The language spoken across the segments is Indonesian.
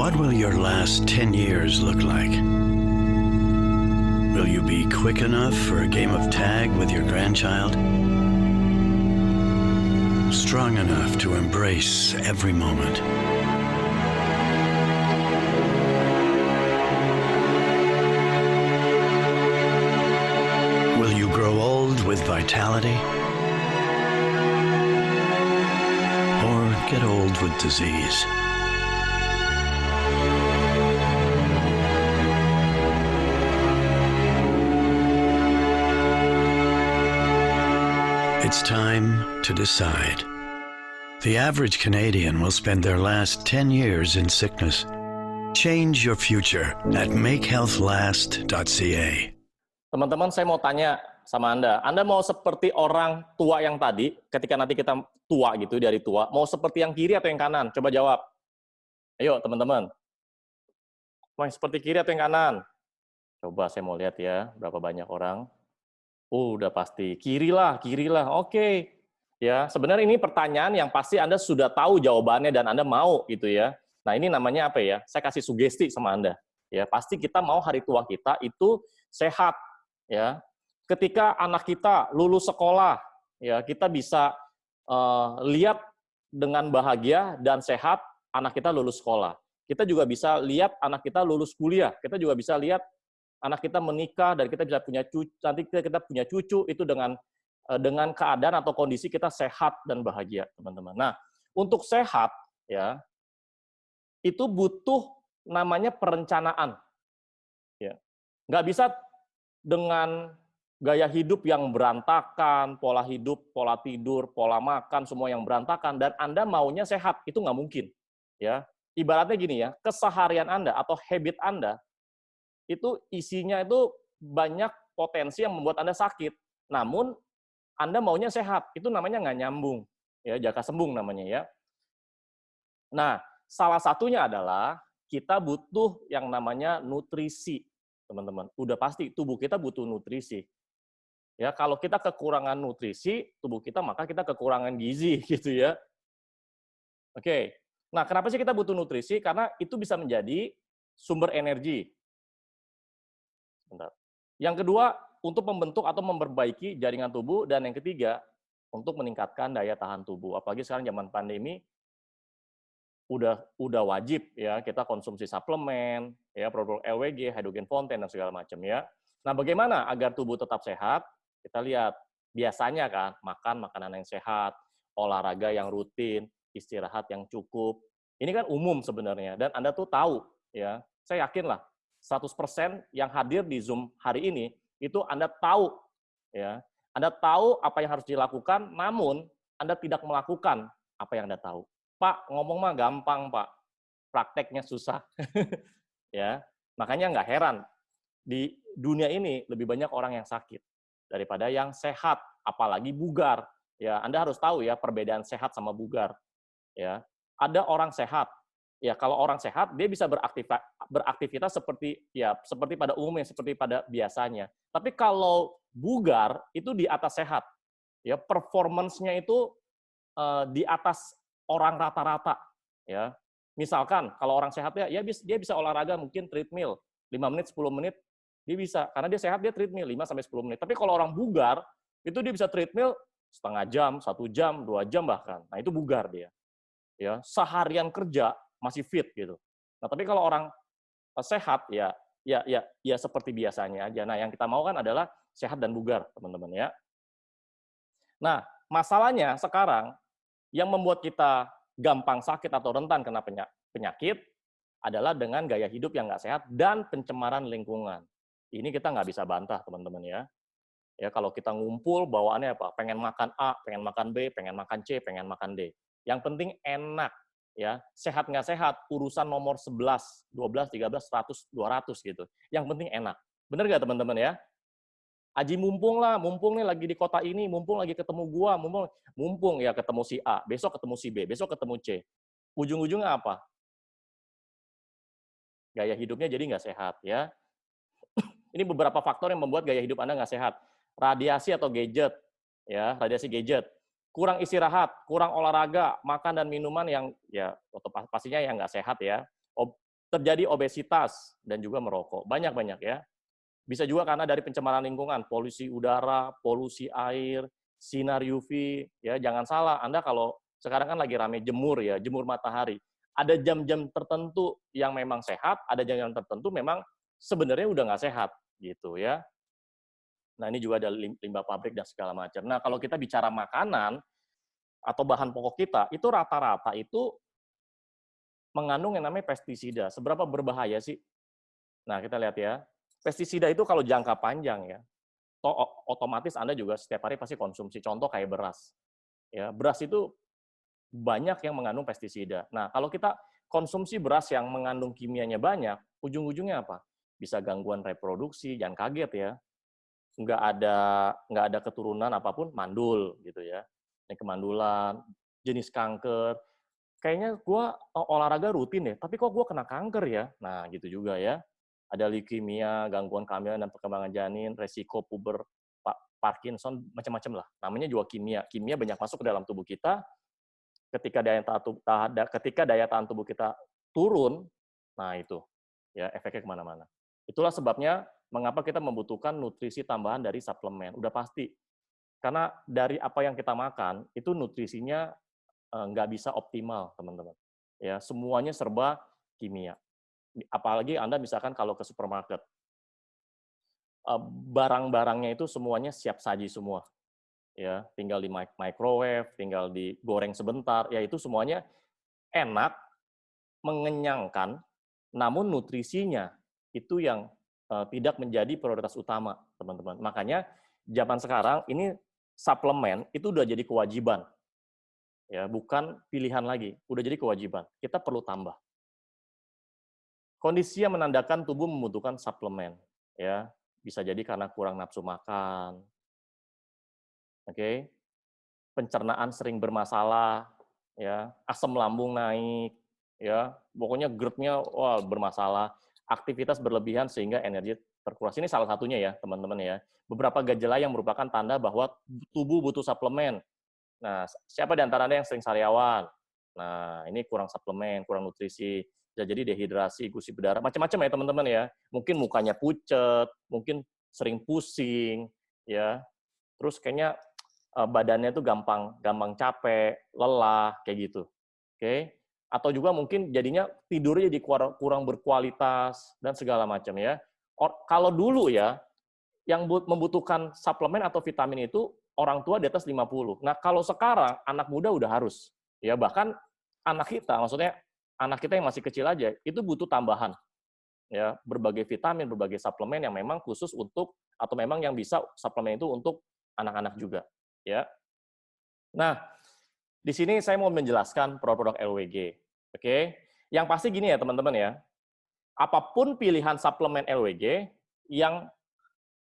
What will your last 10 years look like? Will you be quick enough for a game of tag with your grandchild? Strong enough to embrace every moment? Will you grow old with vitality? Or get old with disease? It's time to decide. The average Canadian will spend their last 10 years in sickness. Change your future at makehealthlast.ca. Teman-teman, saya mau tanya sama Anda mau seperti orang tua yang tadi, ketika nanti kita tua gitu, dari tua, mau seperti yang kiri atau yang kanan? Coba jawab. Ayo, teman-teman. Mau yang seperti kiri atau yang kanan? Coba saya mau lihat ya, berapa banyak orang. Udah pasti. Kirilah. Oke. Ya, sebenarnya ini pertanyaan yang pasti Anda sudah tahu jawabannya dan Anda mau gitu ya. Nah, ini namanya apa ya? Saya kasih sugesti sama Anda. Ya, pasti kita mau hari tua kita itu sehat, ya. Ketika anak kita lulus sekolah, ya, kita bisa lihat dengan bahagia dan sehat anak kita lulus sekolah. Kita juga bisa lihat anak kita lulus kuliah. Kita juga bisa lihat anak kita menikah dan kita bisa punya cucu, nanti kita punya cucu itu dengan keadaan atau kondisi kita sehat dan bahagia, teman-teman. Nah, untuk sehat ya itu butuh namanya perencanaan. Ya. Nggak bisa dengan gaya hidup yang berantakan, pola hidup, pola tidur, pola makan semua yang berantakan dan Anda maunya sehat, itu nggak mungkin. Ya. Ibaratnya gini ya, keseharian Anda atau habit Anda itu isinya itu banyak potensi yang membuat Anda sakit. Namun, Anda maunya sehat. Itu namanya nggak nyambung. Ya, jaka sembung namanya ya. Nah, salah satunya adalah kita butuh yang namanya nutrisi, teman-teman. Udah pasti tubuh kita butuh nutrisi. Ya, kalau kita kekurangan nutrisi, tubuh kita maka kita kekurangan gizi gitu ya. Oke. Nah, kenapa sih kita butuh nutrisi? Karena itu bisa menjadi sumber energi. Bentar. Yang kedua, untuk membentuk atau memperbaiki jaringan tubuh, dan yang ketiga, untuk meningkatkan daya tahan tubuh. Apalagi sekarang zaman pandemi, udah wajib ya kita konsumsi suplemen, ya produk LWG, hydrogen fonten dan segala macam ya. Nah, bagaimana agar tubuh tetap sehat? Kita lihat biasanya kan makan makanan yang sehat, olahraga yang rutin, istirahat yang cukup. Ini kan umum sebenarnya dan Anda tuh tahu ya. Saya yakin lah 100% yang hadir di Zoom hari ini, itu Anda tahu, ya. Anda tahu apa yang harus dilakukan, namun Anda tidak melakukan apa yang Anda tahu. Pak, ngomong mah gampang, Pak. Prakteknya susah. Ya, makanya nggak heran, di dunia ini lebih banyak orang yang sakit daripada yang sehat, apalagi bugar. Ya, Anda harus tahu ya perbedaan sehat sama bugar. Ya, ada orang sehat. Ya, kalau orang sehat dia bisa beraktivitas seperti pada umumnya, seperti pada biasanya. Tapi kalau bugar itu di atas sehat. Ya, performance-nya itu di atas orang rata-rata, ya. Misalkan kalau orang sehat ya dia bisa olahraga mungkin treadmill 5 menit, 10 menit dia bisa. Karena dia sehat dia treadmill 5 sampai 10 menit. Tapi kalau orang bugar itu dia bisa treadmill setengah jam, 1 jam, 2 jam bahkan. Nah, itu bugar dia. Ya, seharian kerja masih fit gitu. Nah, tapi kalau orang sehat ya seperti biasanya aja. Nah, yang kita mau kan adalah sehat dan bugar, teman-teman ya. Nah, masalahnya sekarang yang membuat kita gampang sakit atau rentan kena penyakit adalah dengan gaya hidup yang nggak sehat dan pencemaran lingkungan. Ini kita nggak bisa bantah, teman-teman ya. Ya, kalau kita ngumpul bawaannya apa? Pengen makan A, pengen makan B, pengen makan C, pengen makan D. Yang penting enak. Ya, sehat nggak sehat, urusan nomor 11, 12, 13, 100, 200 gitu. Yang penting enak. Bener nggak teman-teman ya? Aji mumpung nih lagi di kota ini, mumpung lagi ketemu gua, mumpung ya ketemu si A, besok ketemu si B, besok ketemu C. Ujung-ujungnya apa? Gaya hidupnya jadi nggak sehat ya. Ini beberapa faktor yang membuat gaya hidup Anda nggak sehat. Radiasi atau gadget, ya radiasi gadget. Kurang istirahat, kurang olahraga, makan dan minuman yang ya pastinya yang nggak sehat ya. terjadi obesitas dan juga merokok. Banyak-banyak ya. Bisa juga karena dari pencemaran lingkungan, polusi udara, polusi air, sinar UV, ya jangan salah, Anda kalau sekarang kan lagi rame jemur ya, jemur matahari. Ada jam-jam tertentu yang memang sehat, ada jam-jam tertentu memang sebenarnya udah nggak sehat gitu ya. Nah ini juga ada limbah pabrik dan segala macam. Nah kalau kita bicara makanan atau bahan pokok kita, itu rata-rata itu mengandung yang namanya pestisida. Seberapa berbahaya sih? Nah kita lihat ya, pestisida itu kalau jangka panjang ya, otomatis Anda juga setiap hari pasti konsumsi. Contoh kayak beras. Ya, beras itu banyak yang mengandung pestisida. Nah, kalau kita konsumsi beras yang mengandung kimianya banyak, ujung-ujungnya apa? Bisa gangguan reproduksi, jangan kaget ya. Nggak ada keturunan apapun, mandul gitu ya. Ini kemandulan, jenis kanker. Kayaknya gue olahraga rutin deh, tapi kok gue kena kanker ya? Nah, gitu juga ya. Ada leukemia, gangguan kehamilan dan perkembangan janin, resiko puber, Parkinson, macam-macam lah. Namanya juga kimia. Kimia banyak masuk ke dalam tubuh kita. Ketika daya tahan tubuh kita turun, nah itu ya efeknya kemana-mana. Itulah sebabnya mengapa kita membutuhkan nutrisi tambahan dari suplemen. Udah pasti. Karena dari apa yang kita makan, itu nutrisinya nggak bisa optimal, teman-teman. Ya, semuanya serba kimia. Apalagi Anda misalkan kalau ke supermarket, barang-barangnya itu semuanya siap saji semua. Ya, tinggal di microwave, tinggal digoreng sebentar, ya itu semuanya enak, mengenyangkan, namun nutrisinya itu yang tidak menjadi prioritas utama, teman-teman. Makanya zaman sekarang ini suplemen itu udah jadi kewajiban. Ya, bukan pilihan lagi, udah jadi kewajiban. Kita perlu tambah. Kondisi yang menandakan tubuh membutuhkan suplemen, ya. Bisa jadi karena kurang nafsu makan. Oke. Pencernaan sering bermasalah, ya, asam lambung naik, ya. Pokoknya GERD-nya wah bermasalah. Aktivitas berlebihan sehingga energi terkuras. Ini salah satunya ya, teman-teman ya. Beberapa gejala yang merupakan tanda bahwa tubuh butuh suplemen. Nah, siapa di antara Anda yang sering sariawan? Nah, ini kurang suplemen, kurang nutrisi, bisa jadi dehidrasi, gusi berdarah, macam-macam ya teman-teman ya. Mungkin mukanya pucet, mungkin sering pusing, ya. Terus kayaknya badannya tuh gampang capek, lelah, kayak gitu. Oke? Atau juga mungkin jadinya tidurnya jadi kurang berkualitas dan segala macam ya. Kalau dulu ya, yang membutuhkan suplemen atau vitamin itu orang tua di atas 50. Nah, kalau sekarang anak muda udah harus. Ya, bahkan anak kita, maksudnya anak kita yang masih kecil aja, itu butuh tambahan. Ya, berbagai vitamin, berbagai suplemen yang memang khusus untuk, atau memang yang bisa suplemen itu untuk anak-anak juga. Ya. Nah, di sini saya mau menjelaskan produk-produk LWG. Oke? Yang pasti gini ya, teman-teman ya. Apapun pilihan suplemen LWG, yang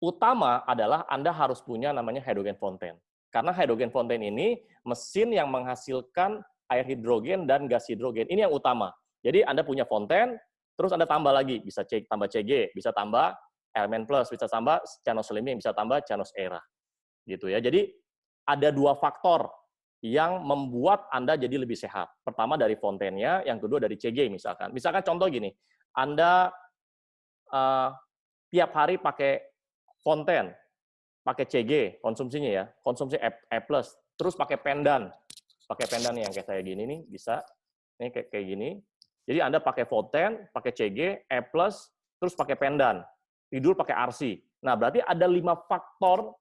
utama adalah Anda harus punya namanya hydrogen fountain. Karena hydrogen fountain ini mesin yang menghasilkan air hidrogen dan gas hidrogen. Ini yang utama. Jadi Anda punya fountain, terus Anda tambah lagi. Bisa tambah CG, bisa tambah Airman Plus, bisa tambah Canos Slimming, bisa tambah Canos Era. Gitu ya. Jadi ada dua faktor yang membuat Anda jadi lebih sehat. Pertama dari fountainnya, yang kedua dari CG misalkan. Misalkan contoh gini, Anda tiap hari pakai fonten, pakai CG konsumsinya ya, konsumsi E+, terus pakai pendan nih yang kayak saya gini nih, bisa, ini kayak gini. Jadi Anda pakai fonten, pakai CG, E+, terus pakai pendan, tidur pakai RC. Nah, berarti ada 5 faktor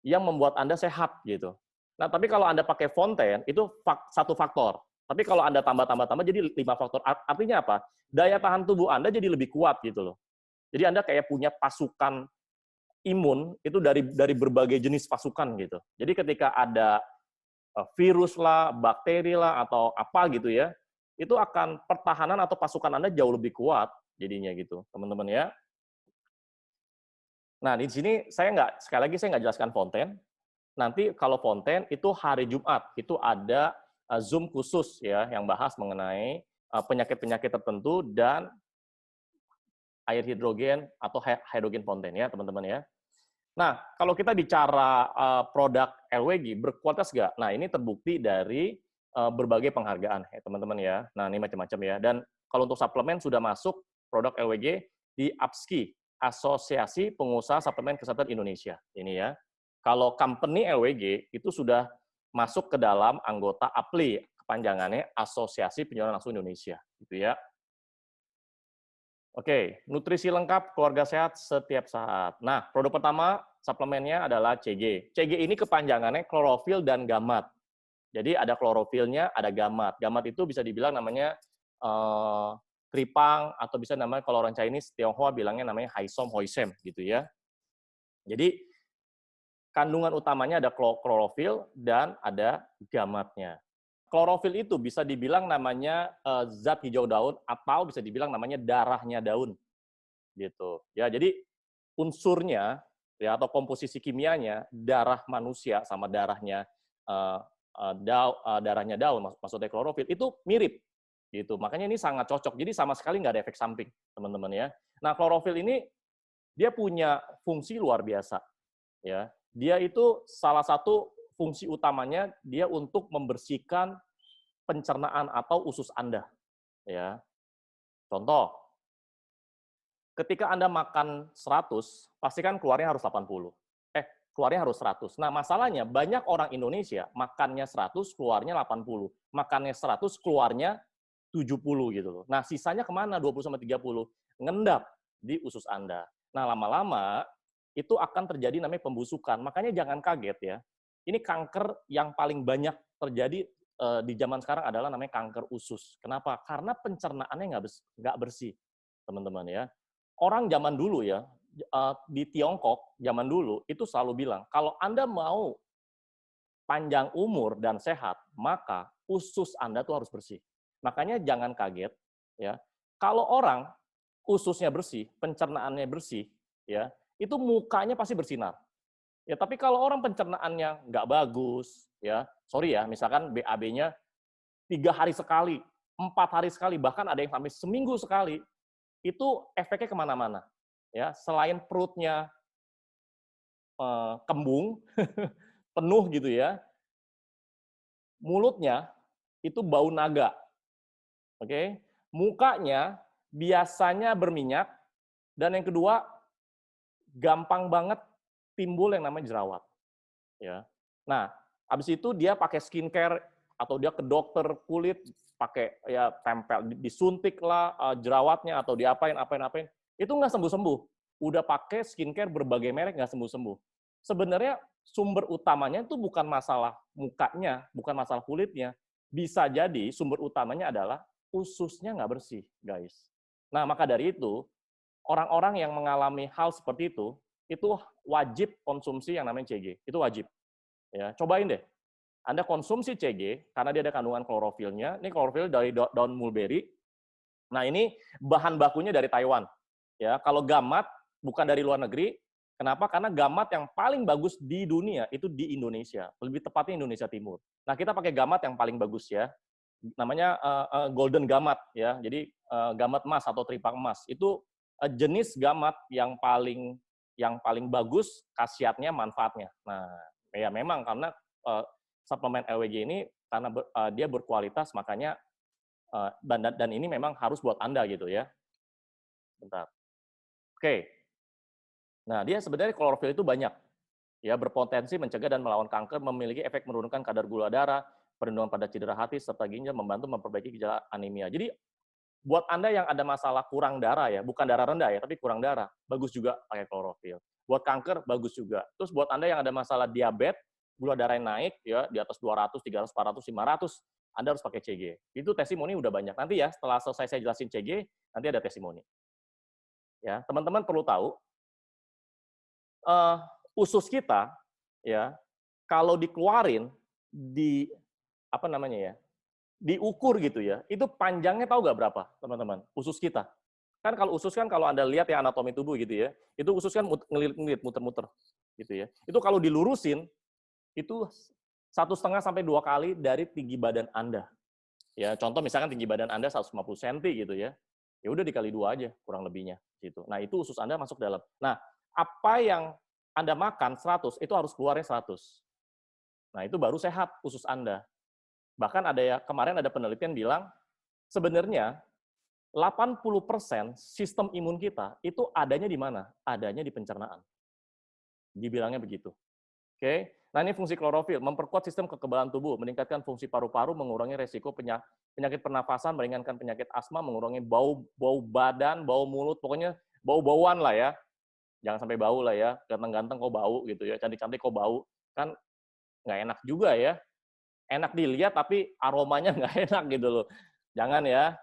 yang membuat Anda sehat gitu. Nah, tapi kalau Anda pakai fonten, itu satu faktor. Tapi kalau Anda tambah jadi 5 faktor. Artinya apa? Daya tahan tubuh Anda jadi lebih kuat gitu loh. Jadi Anda kayak punya pasukan imun itu dari berbagai jenis pasukan gitu. Jadi ketika ada virus lah, bakteri lah atau apa gitu ya, itu akan pertahanan atau pasukan Anda jauh lebih kuat jadinya gitu, teman-teman ya. Nah, di sini sekali lagi saya nggak jelaskan fonten. Nanti kalau fonten itu hari Jumat itu ada Zoom khusus ya yang bahas mengenai penyakit-penyakit tertentu dan air hidrogen atau hydrogen fonten ya, teman-teman ya. Nah, kalau kita bicara produk LWG, berkualitas nggak? Nah, ini terbukti dari berbagai penghargaan, ya teman-teman ya. Nah, ini macam-macam ya. Dan kalau untuk suplemen sudah masuk produk LWG di APSKI, Asosiasi Pengusaha Suplemen Kesehatan Indonesia. Ini ya. Kalau company LWG itu sudah masuk ke dalam anggota APLI, kepanjangannya Asosiasi Penjualan Langsung Indonesia, gitu ya. Oke, nutrisi lengkap keluarga sehat setiap saat. Nah, produk pertama suplemennya adalah CG. CG ini kepanjangannya klorofil dan gamat. Jadi ada klorofilnya, ada gamat. Gamat itu bisa dibilang namanya tripang atau bisa namanya kalau orang Chinese Tionghoa bilangnya namanya haisom hoisem gitu ya. Jadi kandungan utamanya ada klorofil dan ada gamatnya. Klorofil itu bisa dibilang namanya zat hijau daun atau bisa dibilang namanya darahnya daun gitu. Ya, jadi unsurnya ya atau komposisi kimianya darah manusia sama darahnya darahnya daun maksudnya klorofil itu mirip gitu. Makanya ini sangat cocok. Jadi sama sekali nggak ada efek samping, teman-teman ya. Nah, klorofil ini dia punya fungsi luar biasa ya. Dia itu salah satu fungsi utamanya dia untuk membersihkan pencernaan atau usus Anda. Ya. Contoh, ketika Anda makan 100, pastikan keluarnya harus 80. Keluarnya harus 100. Nah, masalahnya banyak orang Indonesia makannya 100, keluarnya 80. Makannya 100, keluarnya 70 gitu loh. Nah, sisanya kemana 20-30? Ngendap di usus Anda. Nah, lama-lama itu akan terjadi namanya pembusukan. Makanya jangan kaget ya. Ini kanker yang paling banyak terjadi di zaman sekarang adalah namanya kanker usus. Kenapa? Karena pencernaannya nggak bersih, teman-teman ya. Orang zaman dulu ya, di Tiongkok zaman dulu itu selalu bilang, kalau Anda mau panjang umur dan sehat, maka usus Anda tuh harus bersih. Makanya jangan kaget ya. Kalau orang ususnya bersih, pencernaannya bersih, ya, itu mukanya pasti bersinar. Ya, tapi kalau orang pencernaannya nggak bagus, ya, sorry ya, misalkan BAB-nya 3 hari sekali, 4 hari sekali, bahkan ada yang sampai seminggu sekali, itu efeknya kemana-mana. Ya, selain perutnya kembung, penuh gitu ya, mulutnya itu bau naga, oke? Mukanya biasanya berminyak, dan yang kedua gampang banget timbul yang namanya jerawat. Ya. Nah, habis itu dia pakai skincare atau dia ke dokter kulit pakai ya tempel, disuntik lah jerawatnya atau diapain, itu nggak sembuh-sembuh. Udah pakai skincare berbagai merek nggak sembuh-sembuh. Sebenarnya sumber utamanya itu bukan masalah mukanya, bukan masalah kulitnya. Bisa jadi sumber utamanya adalah ususnya nggak bersih, guys. Nah, maka dari itu, orang-orang yang mengalami hal seperti itu wajib konsumsi yang namanya CG. Itu wajib. Ya, cobain deh. Anda konsumsi CG, karena dia ada kandungan klorofilnya. Ini klorofil dari daun mulberry. Nah, ini bahan bakunya dari Taiwan. Ya, kalau gamat bukan dari luar negeri. Kenapa? Karena gamat yang paling bagus di dunia itu di Indonesia. Lebih tepatnya Indonesia Timur. Nah, kita pakai gamat yang paling bagus ya. Namanya golden gamat ya. Jadi gamat emas atau tripang emas. Itu jenis gamat yang paling bagus khasiatnya, manfaatnya. Nah, ya memang karena suplemen LWG ini karena dia berkualitas, makanya dan ini memang harus buat Anda gitu ya. Bentar. Oke. Nah, dia sebenarnya klorofil itu banyak. Ya, berpotensi mencegah dan melawan kanker, memiliki efek menurunkan kadar gula darah, perlindungan pada cedera hati serta ginjal, membantu memperbaiki gejala anemia. Jadi buat Anda yang ada masalah kurang darah ya, bukan darah rendah ya, tapi kurang darah, bagus juga pakai klorofil. Buat kanker, bagus juga. Terus buat Anda yang ada masalah diabetes, gula darah yang naik, ya di atas 200, 300, 400, 500, Anda harus pakai CG. Itu testimoni udah banyak. Nanti ya, setelah selesai saya jelasin CG, nanti ada testimoni. Ya, teman-teman perlu tahu, usus kita, ya, kalau dikeluarin, apa namanya ya, diukur gitu ya, itu panjangnya tahu nggak berapa, teman-teman? Usus kita. Kan kalau usus kan kalau Anda lihat ya anatomi tubuh gitu ya, itu usus kan ngelilit-ngelilit, muter-muter gitu ya. Itu kalau dilurusin, itu 1,5 sampai 2 kali dari tinggi badan Anda. Ya, contoh misalkan tinggi badan Anda 150 cm gitu ya. Ya udah dikali 2 aja kurang lebihnya gitu. Nah, itu usus Anda masuk dalam. Nah, apa yang Anda makan 100 itu harus keluarnya 100. Nah, itu baru sehat usus Anda. Bahkan ada ya kemarin ada penelitian bilang sebenarnya 80% sistem imun kita itu adanya di mana? Adanya di pencernaan. Dibilangnya begitu. Oke. Nah, ini fungsi klorofil, memperkuat sistem kekebalan tubuh, meningkatkan fungsi paru-paru, mengurangi resiko penyakit pernafasan, meringankan penyakit asma, mengurangi bau badan, bau mulut, pokoknya bau-bauan lah ya. Jangan sampai bau lah ya, ganteng-ganteng kok bau gitu ya, cantik-cantik kok bau. Kan nggak enak juga ya. Enak dilihat tapi aromanya nggak enak gitu loh. Jangan ya.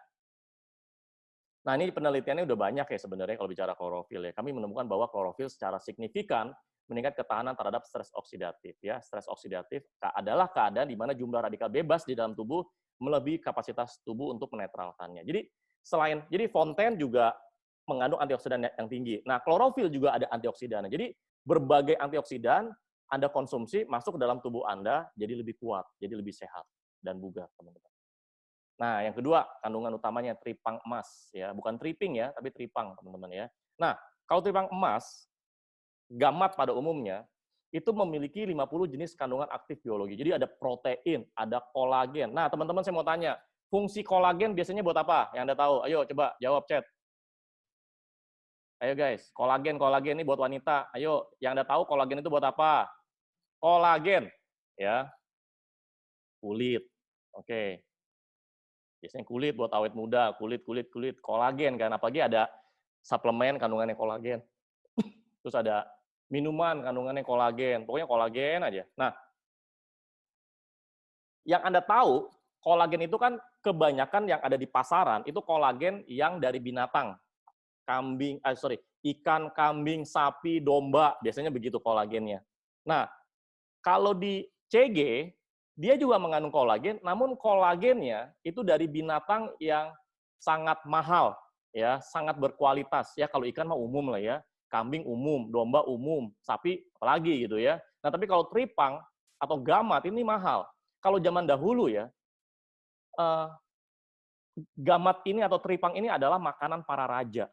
Nah, ini penelitiannya udah banyak ya sebenarnya kalau bicara klorofil ya. Kami menemukan bahwa klorofil secara signifikan meningkat ketahanan terhadap stres oksidatif ya. Stres oksidatif adalah keadaan di mana jumlah radikal bebas di dalam tubuh melebihi kapasitas tubuh untuk menetralkannya. Jadi fonten juga mengandung antioksidan yang tinggi. Nah, klorofil juga ada antioksidannya. Jadi berbagai antioksidan Anda konsumsi masuk ke dalam tubuh Anda jadi lebih kuat, jadi lebih sehat dan bugar, teman-teman. Nah, yang kedua, kandungan utamanya tripang emas ya, bukan tripping ya, tapi tripang, teman-teman ya. Nah, kalau tripang emas, gamat pada umumnya itu memiliki 50 jenis kandungan aktif biologi. Jadi ada protein, ada kolagen. Nah, teman-teman saya mau tanya, fungsi kolagen biasanya buat apa? Yang Anda tahu? Ayo coba jawab chat. Ayo guys, kolagen ini buat wanita. Ayo, yang Anda tahu kolagen itu buat apa? Kolagen ya, kulit. Oke. Biasanya kulit buat awet muda, kulit, kolagen kan, apalagi ada suplemen kandungannya kolagen. Terus ada minuman kandungannya kolagen, pokoknya kolagen aja. Nah, yang Anda tahu, kolagen itu kan kebanyakan yang ada di pasaran itu kolagen yang dari binatang. Ikan, kambing, sapi, domba, biasanya begitu kolagennya. Nah, kalau di CG, dia juga mengandung kolagen, namun kolagennya itu dari binatang yang sangat mahal, ya, sangat berkualitas. Ya, kalau ikan mah umum lah ya, kambing umum, domba umum, sapi apalagi gitu ya. Nah, tapi kalau tripang atau gamat ini mahal. Kalau zaman dahulu ya, eh, gamat ini atau tripang ini adalah makanan para raja.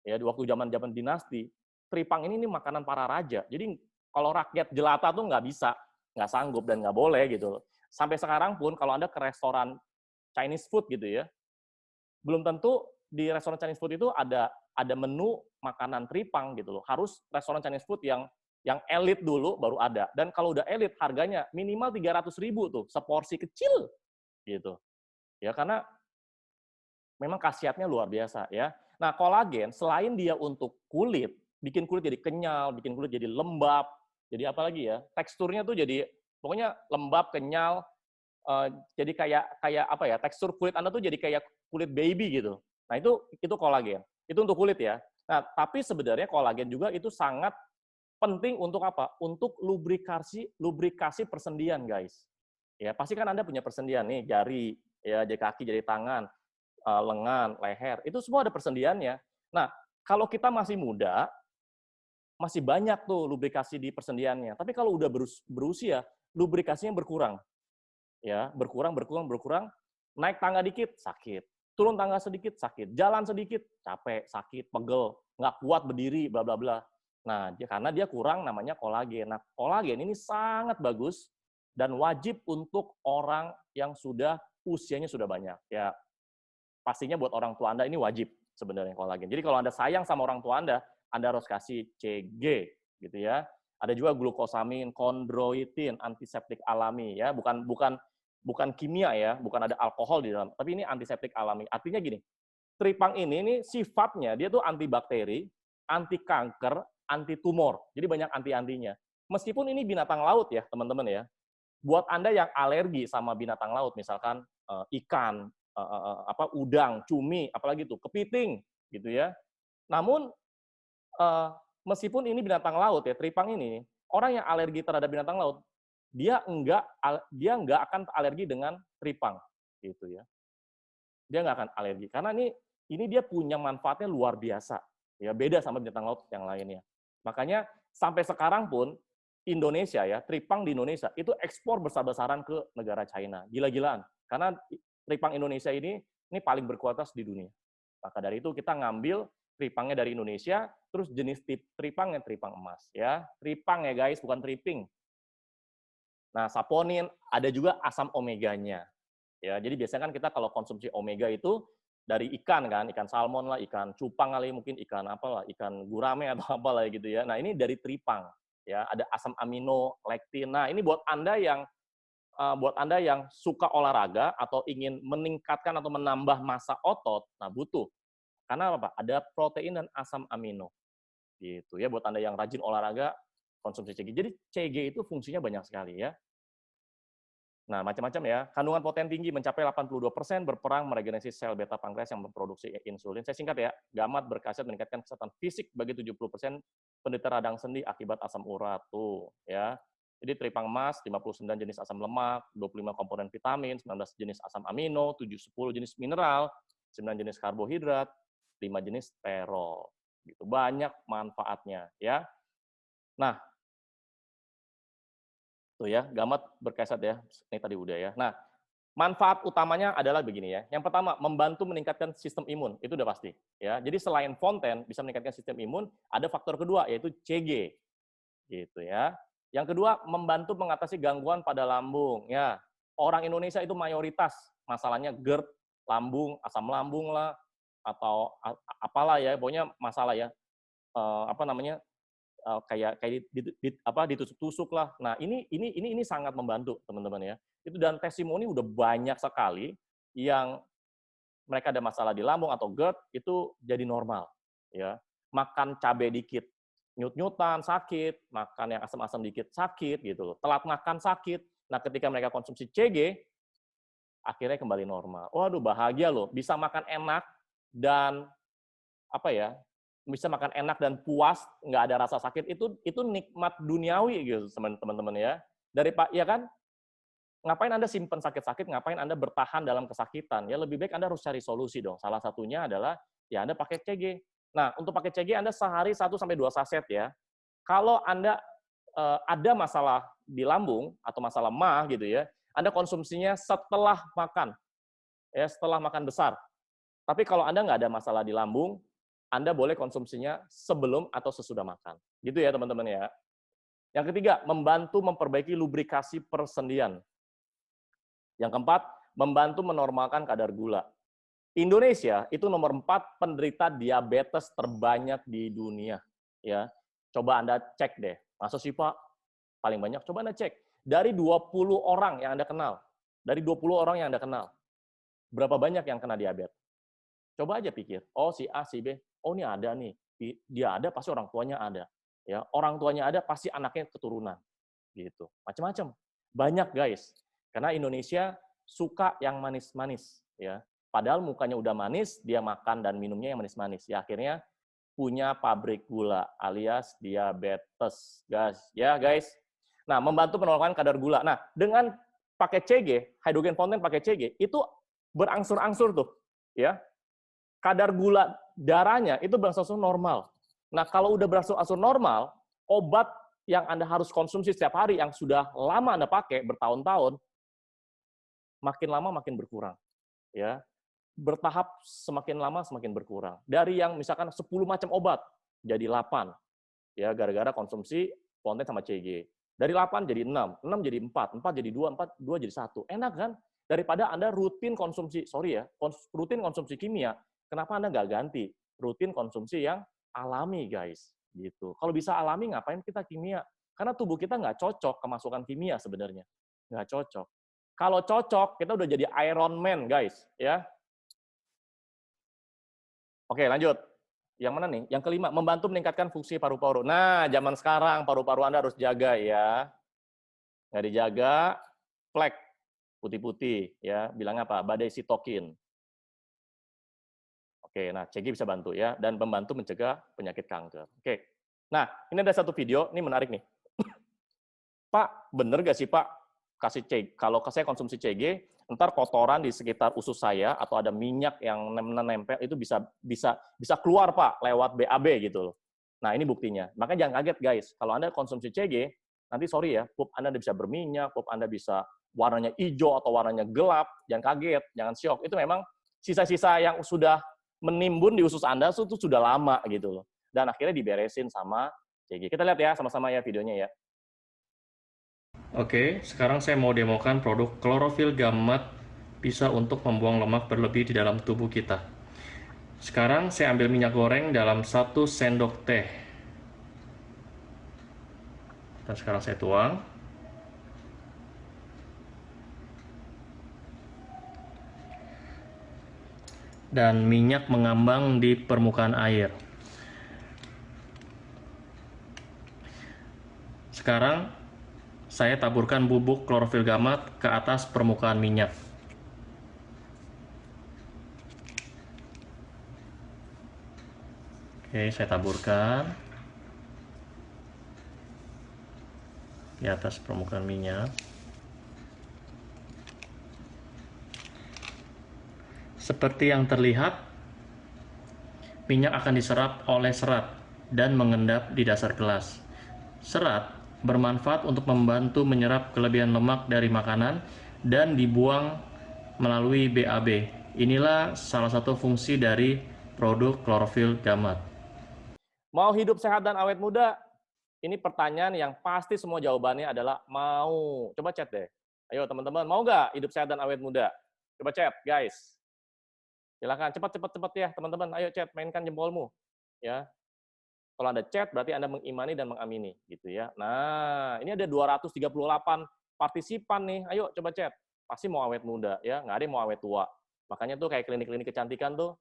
Ya, di waktu zaman-zaman dinasti, tripang ini makanan para raja. Jadi kalau rakyat jelata tuh nggak bisa, nggak sanggup dan nggak boleh gitu. Sampai sekarang pun kalau Anda ke restoran Chinese food gitu ya, belum tentu di restoran Chinese food itu ada menu makanan tripang gitu loh. Harus restoran Chinese food yang elit dulu baru ada. Dan kalau udah elit harganya minimal 300.000 tuh, seporsi kecil gitu. Ya karena memang khasiatnya luar biasa ya. Nah, kolagen selain dia untuk kulit, bikin kulit jadi kenyal, bikin kulit jadi lembab, jadi apa lagi ya? Teksturnya tuh jadi pokoknya lembab, kenyal, jadi kayak apa ya? Tekstur kulit Anda tuh jadi kayak kulit baby gitu. Nah, itu kolagen. Itu untuk kulit ya. Nah, tapi sebenarnya kolagen juga itu sangat penting untuk apa? Untuk lubrikasi persendian, guys. Ya, pasti kan Anda punya persendian nih, jari, ya, jari kaki, jari tangan, lengan, leher, itu semua ada persendiannya. Nah, kalau kita masih muda, masih banyak tuh lubrikasi di persendiannya. Tapi kalau udah berusia, lubrikasinya berkurang. Ya, berkurang, naik tangga dikit, sakit. Turun tangga sedikit, sakit. Jalan sedikit, capek, sakit, pegel, nggak kuat berdiri, bla bla bla. Nah, karena dia kurang namanya kolagen. Nah, kolagen ini sangat bagus dan wajib untuk orang yang usianya sudah banyak. Ya, pastinya buat orang tua Anda ini wajib sebenarnya kolagen. Jadi kalau Anda sayang sama orang tua Anda harus kasih CG gitu ya. Ada juga glukosamin, kondroitin, antiseptik alami ya, bukan kimia ya, bukan ada alkohol di dalam, tapi ini antiseptik alami. Artinya gini, tripang ini sifatnya dia tuh antibakteri, anti kanker, anti tumor. Jadi banyak anti-antinya. Meskipun ini binatang laut ya, teman-teman ya. Buat Anda yang alergi sama binatang laut, misalkan ikan, udang, cumi, apalagi tuh kepiting gitu ya. Namun meskipun ini binatang laut ya, tripang ini, orang yang alergi terhadap binatang laut, dia enggak akan alergi dengan tripang gitu ya. Dia nggak akan alergi karena ini dia punya manfaatnya luar biasa. Ya, beda sama binatang laut yang lainnya. Makanya sampai sekarang pun Indonesia ya, tripang di Indonesia itu ekspor besar-besaran ke negara China. Gila-gilaan. Karena tripang Indonesia ini paling berkualitas di dunia. Maka dari itu kita ngambil tripangnya dari Indonesia, terus jenis tripangnya tripang emas ya. Tripang ya guys, bukan tripping. Nah, saponin ada juga asam omeganya. Ya, jadi biasanya kan kita kalau konsumsi omega itu dari ikan kan, ikan salmon lah, ikan cupang kali mungkin, ikan apalah, ikan gurame atau apalah gitu ya. Nah, ini dari tripang ya, ada asam amino, lektin. Nah, ini buat Anda yang suka olahraga atau ingin meningkatkan atau menambah massa otot, nah butuh. Karena apa? Ada protein dan asam amino. Gitu ya, buat Anda yang rajin olahraga, konsumsi CG. Jadi CG itu fungsinya banyak sekali ya. Nah, macam-macam ya. Kandungan protein tinggi mencapai 82% berperang meregenerasi sel beta pankreas yang memproduksi insulin. Saya singkat ya, gamat berkhasiat meningkatkan kesehatan fisik bagi 70% penderita radang sendi akibat asam urat. Tuh, ya. Jadi tripang emas, 59 jenis asam lemak, 25 komponen vitamin, 19 jenis asam amino, 10 jenis mineral, 9 jenis karbohidrat, 5 jenis sterol. Gitu. Banyak manfaatnya ya. Nah, tuh ya, gamat berkesat ya. Ini tadi udah ya. Nah, manfaat utamanya adalah begini ya. Yang pertama, membantu meningkatkan sistem imun. Itu udah pasti. Ya. Jadi selain fonten bisa meningkatkan sistem imun, ada faktor kedua yaitu CG. Gitu ya. Yang kedua, membantu mengatasi gangguan pada lambung. Ya. Orang Indonesia itu mayoritas masalahnya GERD, lambung, asam lambung lah, atau apalah ya, pokoknya masalah ya. Apa namanya? Kayak ditusuk-tusuk lah. Nah, ini sangat membantu teman-teman ya. Itu dan testimoni udah banyak sekali yang mereka ada masalah di lambung atau GERD itu jadi normal ya. Makan cabai dikit nyut-nyutan sakit, makan yang asam-asam dikit sakit gitu loh. Telat makan sakit. Nah, ketika mereka konsumsi CG akhirnya kembali normal. Waduh, bahagia loh, bisa makan enak dan apa ya? Bisa makan enak dan puas, nggak ada rasa sakit, itu nikmat duniawi gitu teman-teman ya. Dari Pak, ya kan? Ngapain Anda simpen sakit-sakit, ngapain Anda bertahan dalam kesakitan? Ya lebih baik Anda harus cari solusi dong. Salah satunya adalah ya Anda pakai CG. Nah, untuk pakai CG Anda sehari 1-2 saset ya. Kalau Anda ada masalah di lambung atau masalah MAH gitu ya, Anda konsumsinya setelah makan. Ya, setelah makan besar. Tapi kalau Anda nggak ada masalah di lambung, Anda boleh konsumsinya sebelum atau sesudah makan. Gitu ya teman-teman ya. Yang ketiga, membantu memperbaiki lubrikasi persendian. Yang keempat, membantu menormalkan kadar gula. Indonesia itu nomor 4 penderita diabetes terbanyak di dunia. Ya, coba Anda cek deh. Masa sih Pak? Paling banyak, coba Anda cek. Dari 20 orang yang Anda kenal, berapa banyak yang kena diabetes? Coba aja pikir, oh si A, si B, oh ini ada nih, dia ada pasti orang tuanya ada, ya orang tuanya ada pasti anaknya keturunan, gitu, macam-macam, banyak guys, karena Indonesia suka yang manis-manis, ya, padahal mukanya udah manis, dia makan dan minumnya yang manis-manis, ya akhirnya punya pabrik gula alias diabetes, guys, ya guys. Nah, membantu menurunkan kadar gula. Nah, dengan pakai CG, hydrogen fonten pakai CG, itu berangsur-angsur tuh, ya kadar gula darahnya itu berangsur-angsur normal. Nah, kalau udah berangsur-angsur normal, obat yang Anda harus konsumsi setiap hari yang sudah lama Anda pakai bertahun-tahun, makin lama makin berkurang. Ya. Bertahap semakin lama semakin berkurang. Dari yang misalkan 10 macam obat jadi 8. Ya, gara-gara konsumsi fonten sama CG. Dari 8 jadi 6, 6 jadi 4, 4 jadi 2, 4, 2 jadi 1. Enak kan? Daripada Anda rutin konsumsi, rutin konsumsi kimia, kenapa Anda nggak ganti? Rutin konsumsi yang alami, guys. Gitu. Kalau bisa alami, ngapain kita kimia? Karena tubuh kita nggak cocok kemasukan kimia sebenarnya. Nggak cocok. Kalau cocok, kita udah jadi Iron Man, guys. Ya. Oke, lanjut. Yang mana nih? Yang kelima, membantu meningkatkan fungsi paru-paru. Nah, zaman sekarang paru-paru Anda harus jaga ya. Nggak dijaga, flek putih-putih ya. Bilang apa? Badai sitokin. Oke, nah CG bisa bantu ya dan membantu mencegah penyakit kanker. Oke. Nah, ini ada satu video, ini menarik nih. Pak, bener gak sih Pak kasih CG? Kalau saya konsumsi CG, ntar kotoran di sekitar usus saya atau ada minyak yang menempel itu bisa keluar Pak lewat BAB gitu loh. Nah, ini buktinya. Makanya jangan kaget guys, kalau Anda konsumsi CG, nanti sorry ya, pup Anda bisa berminyak, pup Anda bisa warnanya hijau atau warnanya gelap, jangan kaget, jangan syok. Itu memang sisa-sisa yang sudah menimbun di usus Anda itu sudah lama gitu loh. Dan akhirnya diberesin sama CG. Kita lihat ya sama-sama ya videonya ya. Oke, sekarang saya mau demokan produk klorofil gamat bisa untuk membuang lemak berlebih di dalam tubuh kita. Sekarang saya ambil minyak goreng dalam 1 sendok teh. Dan sekarang saya tuang. Dan minyak mengambang di permukaan air. Sekarang saya taburkan bubuk klorofil gamat ke atas permukaan minyak. Oke, saya taburkan di atas permukaan minyak. Seperti yang terlihat, minyak akan diserap oleh serat dan mengendap di dasar gelas. Serat bermanfaat untuk membantu menyerap kelebihan lemak dari makanan dan dibuang melalui BAB. Inilah salah satu fungsi dari produk klorofil gamat. Mau hidup sehat dan awet muda? Ini pertanyaan yang pasti semua jawabannya adalah mau. Coba chat deh. Ayo teman-teman, mau nggak hidup sehat dan awet muda? Coba chat, guys. Silakan, cepat ya teman-teman. Ayo chat, mainkan jempolmu. Ya. Kalau Anda chat, berarti Anda mengimani dan mengamini. Gitu ya. Nah, ini ada 238 partisipan nih. Ayo coba chat. Pasti mau awet muda. Ya, nggak ada yang mau awet tua. Makanya tuh kayak klinik-klinik kecantikan tuh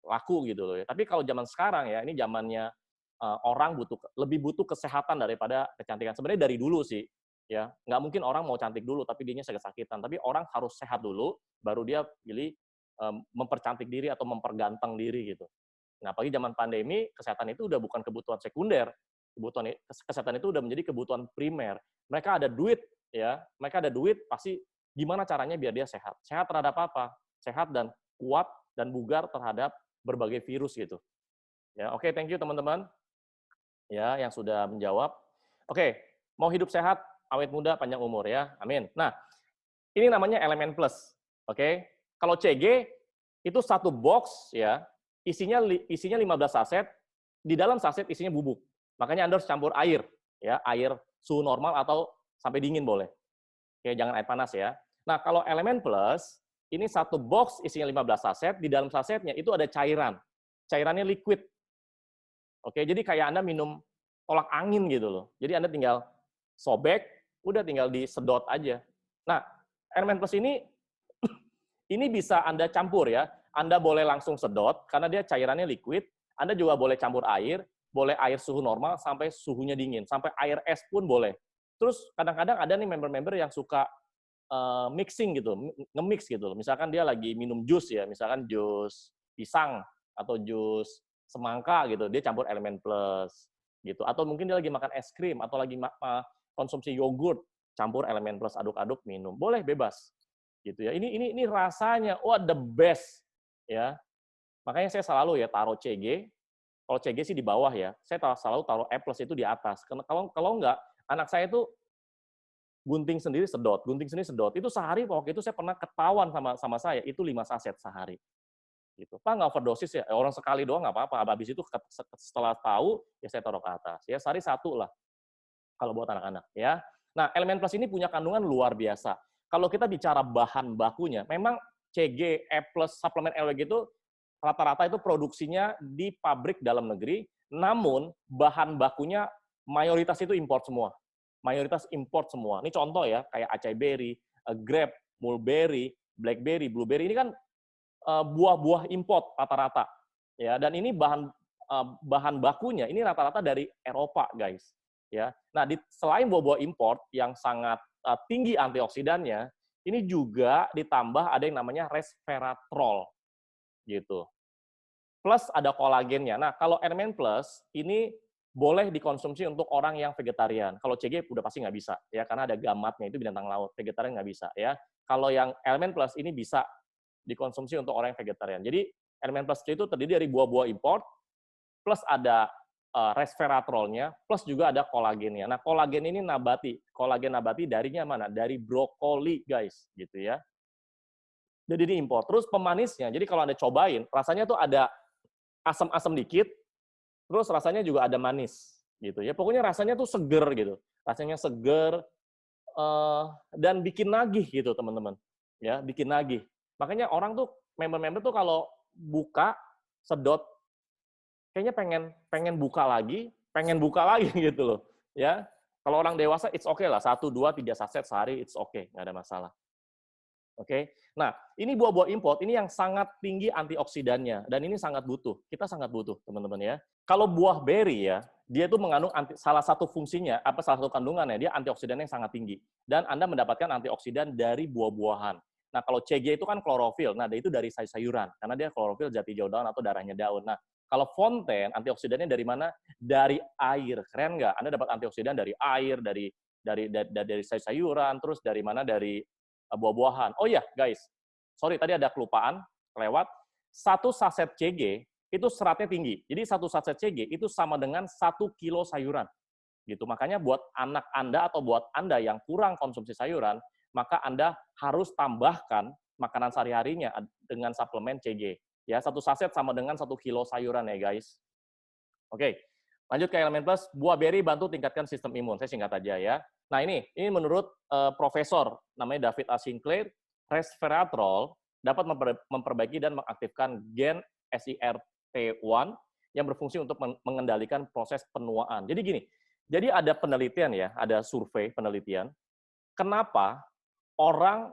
laku gitu loh ya. Tapi kalau zaman sekarang ya, ini zamannya orang lebih butuh kesehatan daripada kecantikan. Sebenarnya dari dulu sih, ya nggak mungkin orang mau cantik dulu tapi dianya sakit-sakitan. Tapi orang harus sehat dulu, baru dia pilih mempercantik diri atau memperganteng diri gitu. Nah, apalagi zaman pandemi, kesehatan itu udah bukan kebutuhan sekunder, kesehatan itu udah menjadi kebutuhan primer. Mereka ada duit, ya, mereka ada duit, pasti gimana caranya biar dia sehat. Sehat terhadap apa? Sehat dan kuat dan bugar terhadap berbagai virus gitu. Ya, oke, thank you teman-teman. Ya, yang sudah menjawab. Oke, mau hidup sehat, awet muda, panjang umur ya. Amin. Nah, ini namanya elemen plus. Oke. Kalau CG itu satu box ya, isinya 15 saset, di dalam saset isinya bubuk. Makanya Anda harus campur air ya, air suhu normal atau sampai dingin boleh. Oke, jangan air panas ya. Nah, kalau elemen plus ini satu box isinya 15 saset, di dalam sasetnya itu ada cairan. Cairannya liquid. Oke, jadi kayak Anda minum tolak angin gitu loh. Jadi Anda tinggal sobek, udah tinggal disedot aja. Nah, elemen plus ini bisa Anda campur ya. Anda boleh langsung sedot, karena dia cairannya liquid. Anda juga boleh campur air, boleh air suhu normal sampai suhunya dingin. Sampai air es pun boleh. Terus kadang-kadang ada nih member-member yang suka mixing gitu, nge-mix gitu loh. Misalkan dia lagi minum jus ya, misalkan jus pisang atau jus semangka gitu, dia campur elemen plus gitu. Atau mungkin dia lagi makan es krim atau lagi konsumsi yogurt, campur elemen plus, aduk-aduk minum. Boleh, bebas. Gitu ya. Ini rasanya wah the best ya. Makanya saya selalu ya taruh CG. Kalau CG sih di bawah ya. Saya selalu taruh E plus itu di atas. Karena kalau enggak, anak saya itu gunting sendiri sedot, gunting sendiri sedot. Itu sehari waktu itu saya pernah ketahuan sama saya, itu 5 saset sehari. Gitu. Pak, nggak overdosis ya? Orang sekali doang nggak apa-apa. Habis itu setelah tahu, ya saya taruh ke atas. Ya sehari 1 lah, kalau buat anak-anak. Ya. Nah, elemen plus ini punya kandungan luar biasa. Kalau kita bicara bahan bakunya, memang CG, E plus, suplemen LWG itu rata-rata itu produksinya di pabrik dalam negeri, namun bahan bakunya mayoritas itu import semua. Mayoritas import semua. Ini contoh ya, kayak acai berry, grape, mulberry, blackberry, blueberry, ini kan buah-buah import rata-rata. Ya, dan ini bahan bakunya ini rata-rata dari Eropa, guys. Ya. Nah, selain buah-buah import yang sangat tinggi antioksidannya, ini juga ditambah ada yang namanya resveratrol. Gitu. Plus ada kolagennya. Nah, kalau elemen plus ini boleh dikonsumsi untuk orang yang vegetarian. Kalau CG udah pasti nggak bisa, ya karena ada gamatnya, itu binatang laut. Vegetarian nggak bisa, ya. Kalau yang elemen plus ini bisa dikonsumsi untuk orang yang vegetarian. Jadi elemen plus itu terdiri dari buah-buah import, plus ada resveratrolnya, plus juga ada kolagennya. Nah, kolagen ini nabati. Kolagen nabati darinya mana? Dari brokoli, guys, gitu ya. Jadi ini import. Terus pemanisnya, jadi kalau Anda cobain, rasanya tuh ada asam-asam dikit, terus rasanya juga ada manis, gitu ya. Pokoknya rasanya tuh seger gitu. Rasanya seger, dan bikin nagih gitu, teman-teman. ya, bikin nagih. Makanya orang tuh member-member tuh kalau buka sedot kayaknya pengen buka lagi gitu loh, ya. Kalau orang dewasa it's okay lah, 1, 2, 3 saset sehari it's okay, nggak ada masalah. Oke. Nah, ini buah-buah import ini yang sangat tinggi antioksidannya dan ini sangat butuh. Kita sangat butuh, teman-teman ya. Kalau buah beri ya, dia itu mengandung salah satu fungsinya, salah satu kandungannya, dia antioksidan yang sangat tinggi. Dan Anda mendapatkan antioksidan dari buah-buahan. Nah, kalau CG itu kan klorofil. Nah, itu dari sayur-sayuran karena dia klorofil jati jauh daun atau darahnya daun. Nah, kalau fonten antioksidannya dari mana? Dari air. Keren nggak? Anda dapat antioksidan dari air, dari sayur-sayuran, terus dari mana? Dari buah-buahan. Oh iya, guys. Sorry, tadi ada kelupaan, lewat. 1 saset CG itu seratnya tinggi. Jadi 1 saset CG itu sama dengan 1 kilo sayuran. Gitu. Makanya buat anak Anda atau buat Anda yang kurang konsumsi sayuran, maka Anda harus tambahkan makanan sehari-harinya dengan suplemen CG. Ya, 1 saset sama dengan 1 kilo sayuran ya, guys. Oke. Lanjut ke elemen plus, buah beri bantu tingkatkan sistem imun. Saya singkat aja ya. Nah, ini menurut profesor namanya David A. Sinclair, resveratrol dapat memperbaiki dan mengaktifkan gen SIRT1 yang berfungsi untuk mengendalikan proses penuaan. Jadi gini, jadi ada penelitian ya, ada survei penelitian, kenapa orang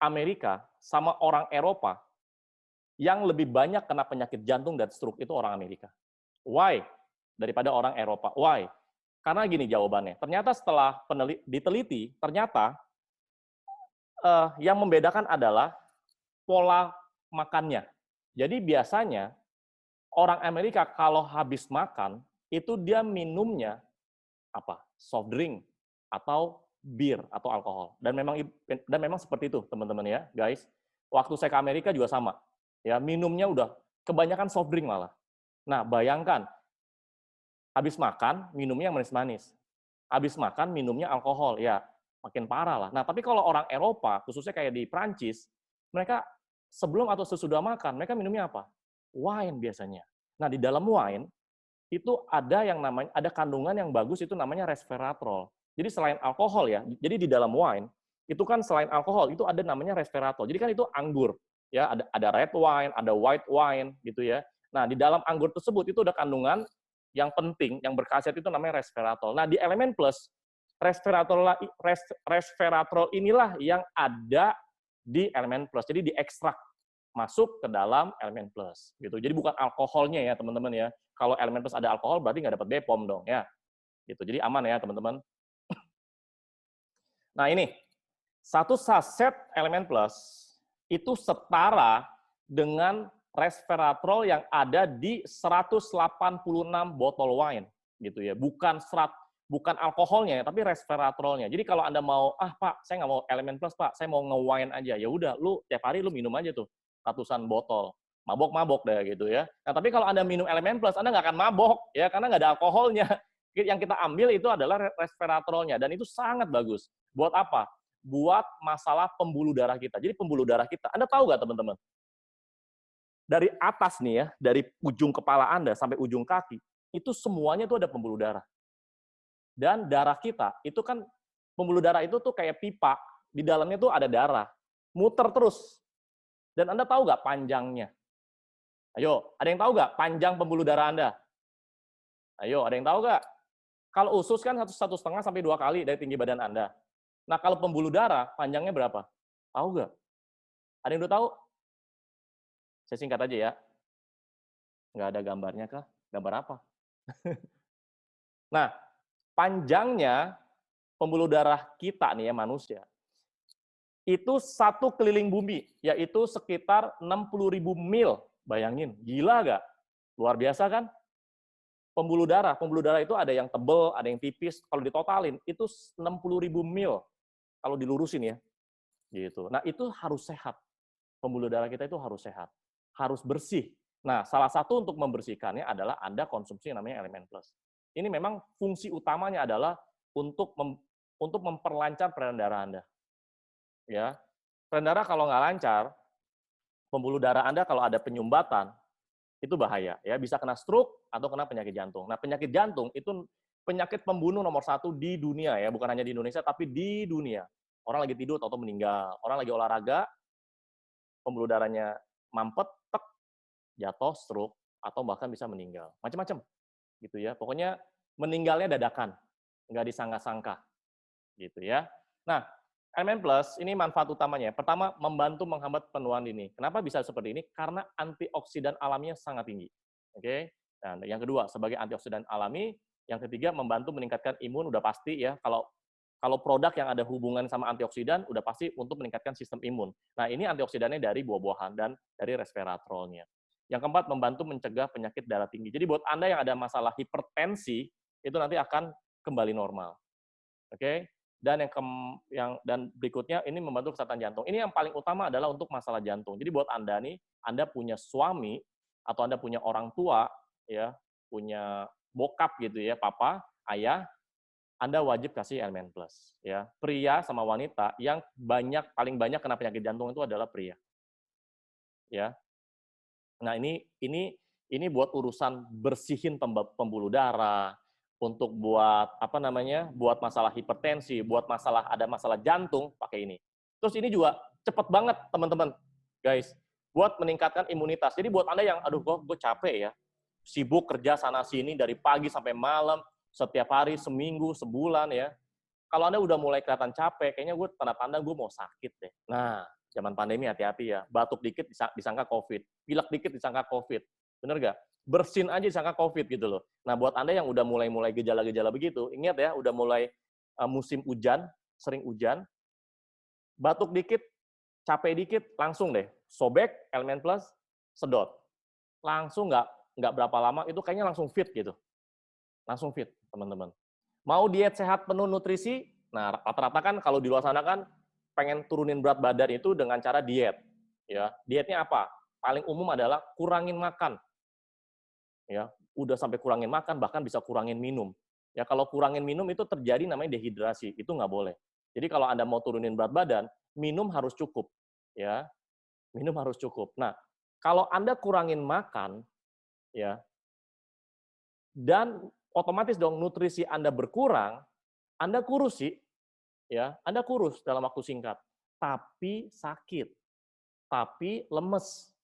Amerika sama orang Eropa yang lebih banyak kena penyakit jantung dan stroke itu orang Amerika. Why? Daripada orang Eropa. Why? Karena gini jawabannya. Ternyata setelah diteliti, ternyata yang membedakan adalah pola makannya. Jadi biasanya orang Amerika kalau habis makan, itu dia minumnya apa? Soft drink atau bir atau alkohol. Dan memang seperti itu, teman-teman ya, guys. Waktu saya ke Amerika juga sama. Ya, minumnya udah kebanyakan soft drink malah. Nah, bayangkan, habis makan, minumnya yang manis-manis. Habis makan, minumnya alkohol. Ya, makin parah lah. Nah, tapi kalau orang Eropa, khususnya kayak di Prancis, mereka sebelum atau sesudah makan, mereka minumnya apa? Wine biasanya. Nah, di dalam wine, itu ada yang namanya, ada kandungan yang bagus, itu namanya resveratrol. Jadi selain alkohol ya, jadi di dalam wine, itu kan selain alkohol, itu ada namanya resveratrol. Jadi kan itu anggur. Ya, ada red wine, ada white wine, gitu ya. Nah, di dalam anggur tersebut itu ada kandungan yang penting, yang berkhasiat itu namanya resveratrol. Nah, di elemen plus, resveratrol inilah yang ada di elemen plus. Jadi diekstrak masuk ke dalam elemen plus. Gitu. Jadi bukan alkoholnya ya, teman-teman ya. Kalau elemen plus ada alkohol, berarti nggak dapat BPOM dong ya. Gitu. Jadi aman ya, teman-teman. Nah, ini. 1 saset elemen plus itu setara dengan resveratrol yang ada di 186 botol wine gitu ya. Bukan alkoholnya tapi resveratrolnya. Jadi kalau Anda mau, Pak, saya nggak mau elemen plus, Pak, saya mau nge-wine aja. Ya udah, lu tiap hari lu minum aja tuh ratusan botol. Mabok-mabok deh gitu ya. Nah, tapi kalau Anda minum elemen plus, Anda nggak akan mabok ya karena nggak ada alkoholnya. Yang kita ambil itu adalah resveratrolnya dan itu sangat bagus. Buat apa? Buat masalah pembuluh darah kita. Jadi pembuluh darah kita, Anda tahu nggak teman-teman? Dari atas nih ya, dari ujung kepala Anda sampai ujung kaki, itu semuanya tuh ada pembuluh darah. Dan darah kita, itu kan pembuluh darah itu tuh kayak pipa, di dalamnya tuh ada darah, muter terus. Dan Anda tahu nggak panjangnya? Ayo, ada yang tahu nggak panjang pembuluh darah Anda? Ayo, ada yang tahu nggak? Kalau usus kan 1,5 sampai 2 kali dari tinggi badan Anda. Nah, kalau pembuluh darah, panjangnya berapa? Tahu nggak? Ada yang udah tahu? Saya singkat aja ya. Nggak ada gambarnya kah? Gambar apa? Nah, panjangnya pembuluh darah kita nih ya, manusia, itu 1 keliling bumi, yaitu sekitar 60.000 mil. Bayangin, gila nggak? Luar biasa kan? Pembuluh darah itu ada yang tebel, ada yang tipis. Kalau ditotalin, itu 60.000 mil. Kalau dilurusin ya, gitu. Nah, itu harus sehat. Pembuluh darah kita itu harus sehat, harus bersih. Nah, salah satu untuk membersihkannya adalah Anda konsumsi yang namanya elemen plus. Ini memang fungsi utamanya adalah untuk memperlancar peredaran darah Anda. Ya, peredaran darah kalau nggak lancar, pembuluh darah Anda kalau ada penyumbatan, itu bahaya. Ya, bisa kena stroke atau kena penyakit jantung. Nah, penyakit jantung itu penyakit pembunuh nomor 1 di dunia ya, bukan hanya di Indonesia tapi di dunia. Orang lagi tidur atau meninggal, orang lagi olahraga, pembuluh darahnya mampet, tek, jatuh, stroke, atau bahkan bisa meninggal. Macam-macam gitu ya. Pokoknya meninggalnya dadakan, nggak disangka-sangka gitu ya. Nah, Elemen Plus ini manfaat utamanya. Pertama, membantu menghambat penuaan dini. Kenapa bisa seperti ini? Karena antioksidan alaminya sangat tinggi. Oke. Nah, yang kedua, sebagai antioksidan alami, yang ketiga membantu meningkatkan imun, udah pasti ya. Kalau produk yang ada hubungan sama antioksidan, udah pasti untuk meningkatkan sistem imun. Nah, ini antioksidannya dari buah-buahan dan dari resveratrolnya. Yang keempat, membantu mencegah penyakit darah tinggi. Jadi buat Anda yang ada masalah hipertensi, itu nanti akan kembali normal. Oke. Dan dan berikutnya ini membantu kesehatan jantung. Ini yang paling utama adalah untuk masalah jantung. Jadi buat Anda nih, Anda punya suami atau Anda punya orang tua ya, punya bokap gitu ya, papa, ayah, Anda wajib kasih Elemen Plus ya. Pria sama wanita yang paling banyak kena penyakit jantung itu adalah pria. Ya. Nah, ini buat urusan bersihin pembuluh darah, untuk buat masalah hipertensi, buat ada masalah jantung, pakai ini. Terus ini juga cepet banget, teman-teman, guys, buat meningkatkan imunitas. Jadi buat Anda yang, aduh, gue capek ya, sibuk kerja sana-sini dari pagi sampai malam, setiap hari, seminggu, sebulan ya. Kalau Anda udah mulai kelihatan capek, kayaknya tanda-tanda gue mau sakit deh. Nah, zaman pandemi hati-hati ya, batuk dikit disangka COVID, pilek dikit disangka COVID, bener gak? Bersin aja disangka COVID gitu loh. Nah, buat Anda yang udah mulai gejala-gejala begitu, ingat ya, udah mulai musim hujan, sering hujan, batuk dikit, capek dikit, langsung deh, sobek, Elemen Plus, sedot. Langsung nggak berapa lama, itu kayaknya langsung fit gitu. Langsung fit, teman-teman. Mau diet sehat penuh nutrisi, nah rata-rata kan kalau di luar sana kan pengen turunin berat badan itu dengan cara diet. Ya, dietnya apa? Paling umum adalah kurangin makan. Ya, udah sampai kurangin makan, bahkan bisa kurangin minum. Ya, kalau kurangin minum itu terjadi namanya dehidrasi, itu nggak boleh. Jadi kalau Anda mau turunin berat badan, minum harus cukup. Ya, minum harus cukup. Nah, kalau Anda kurangin makan, ya, dan otomatis dong nutrisi Anda berkurang, Anda kurus sih, ya, Anda kurus dalam waktu singkat, tapi sakit, tapi lemes,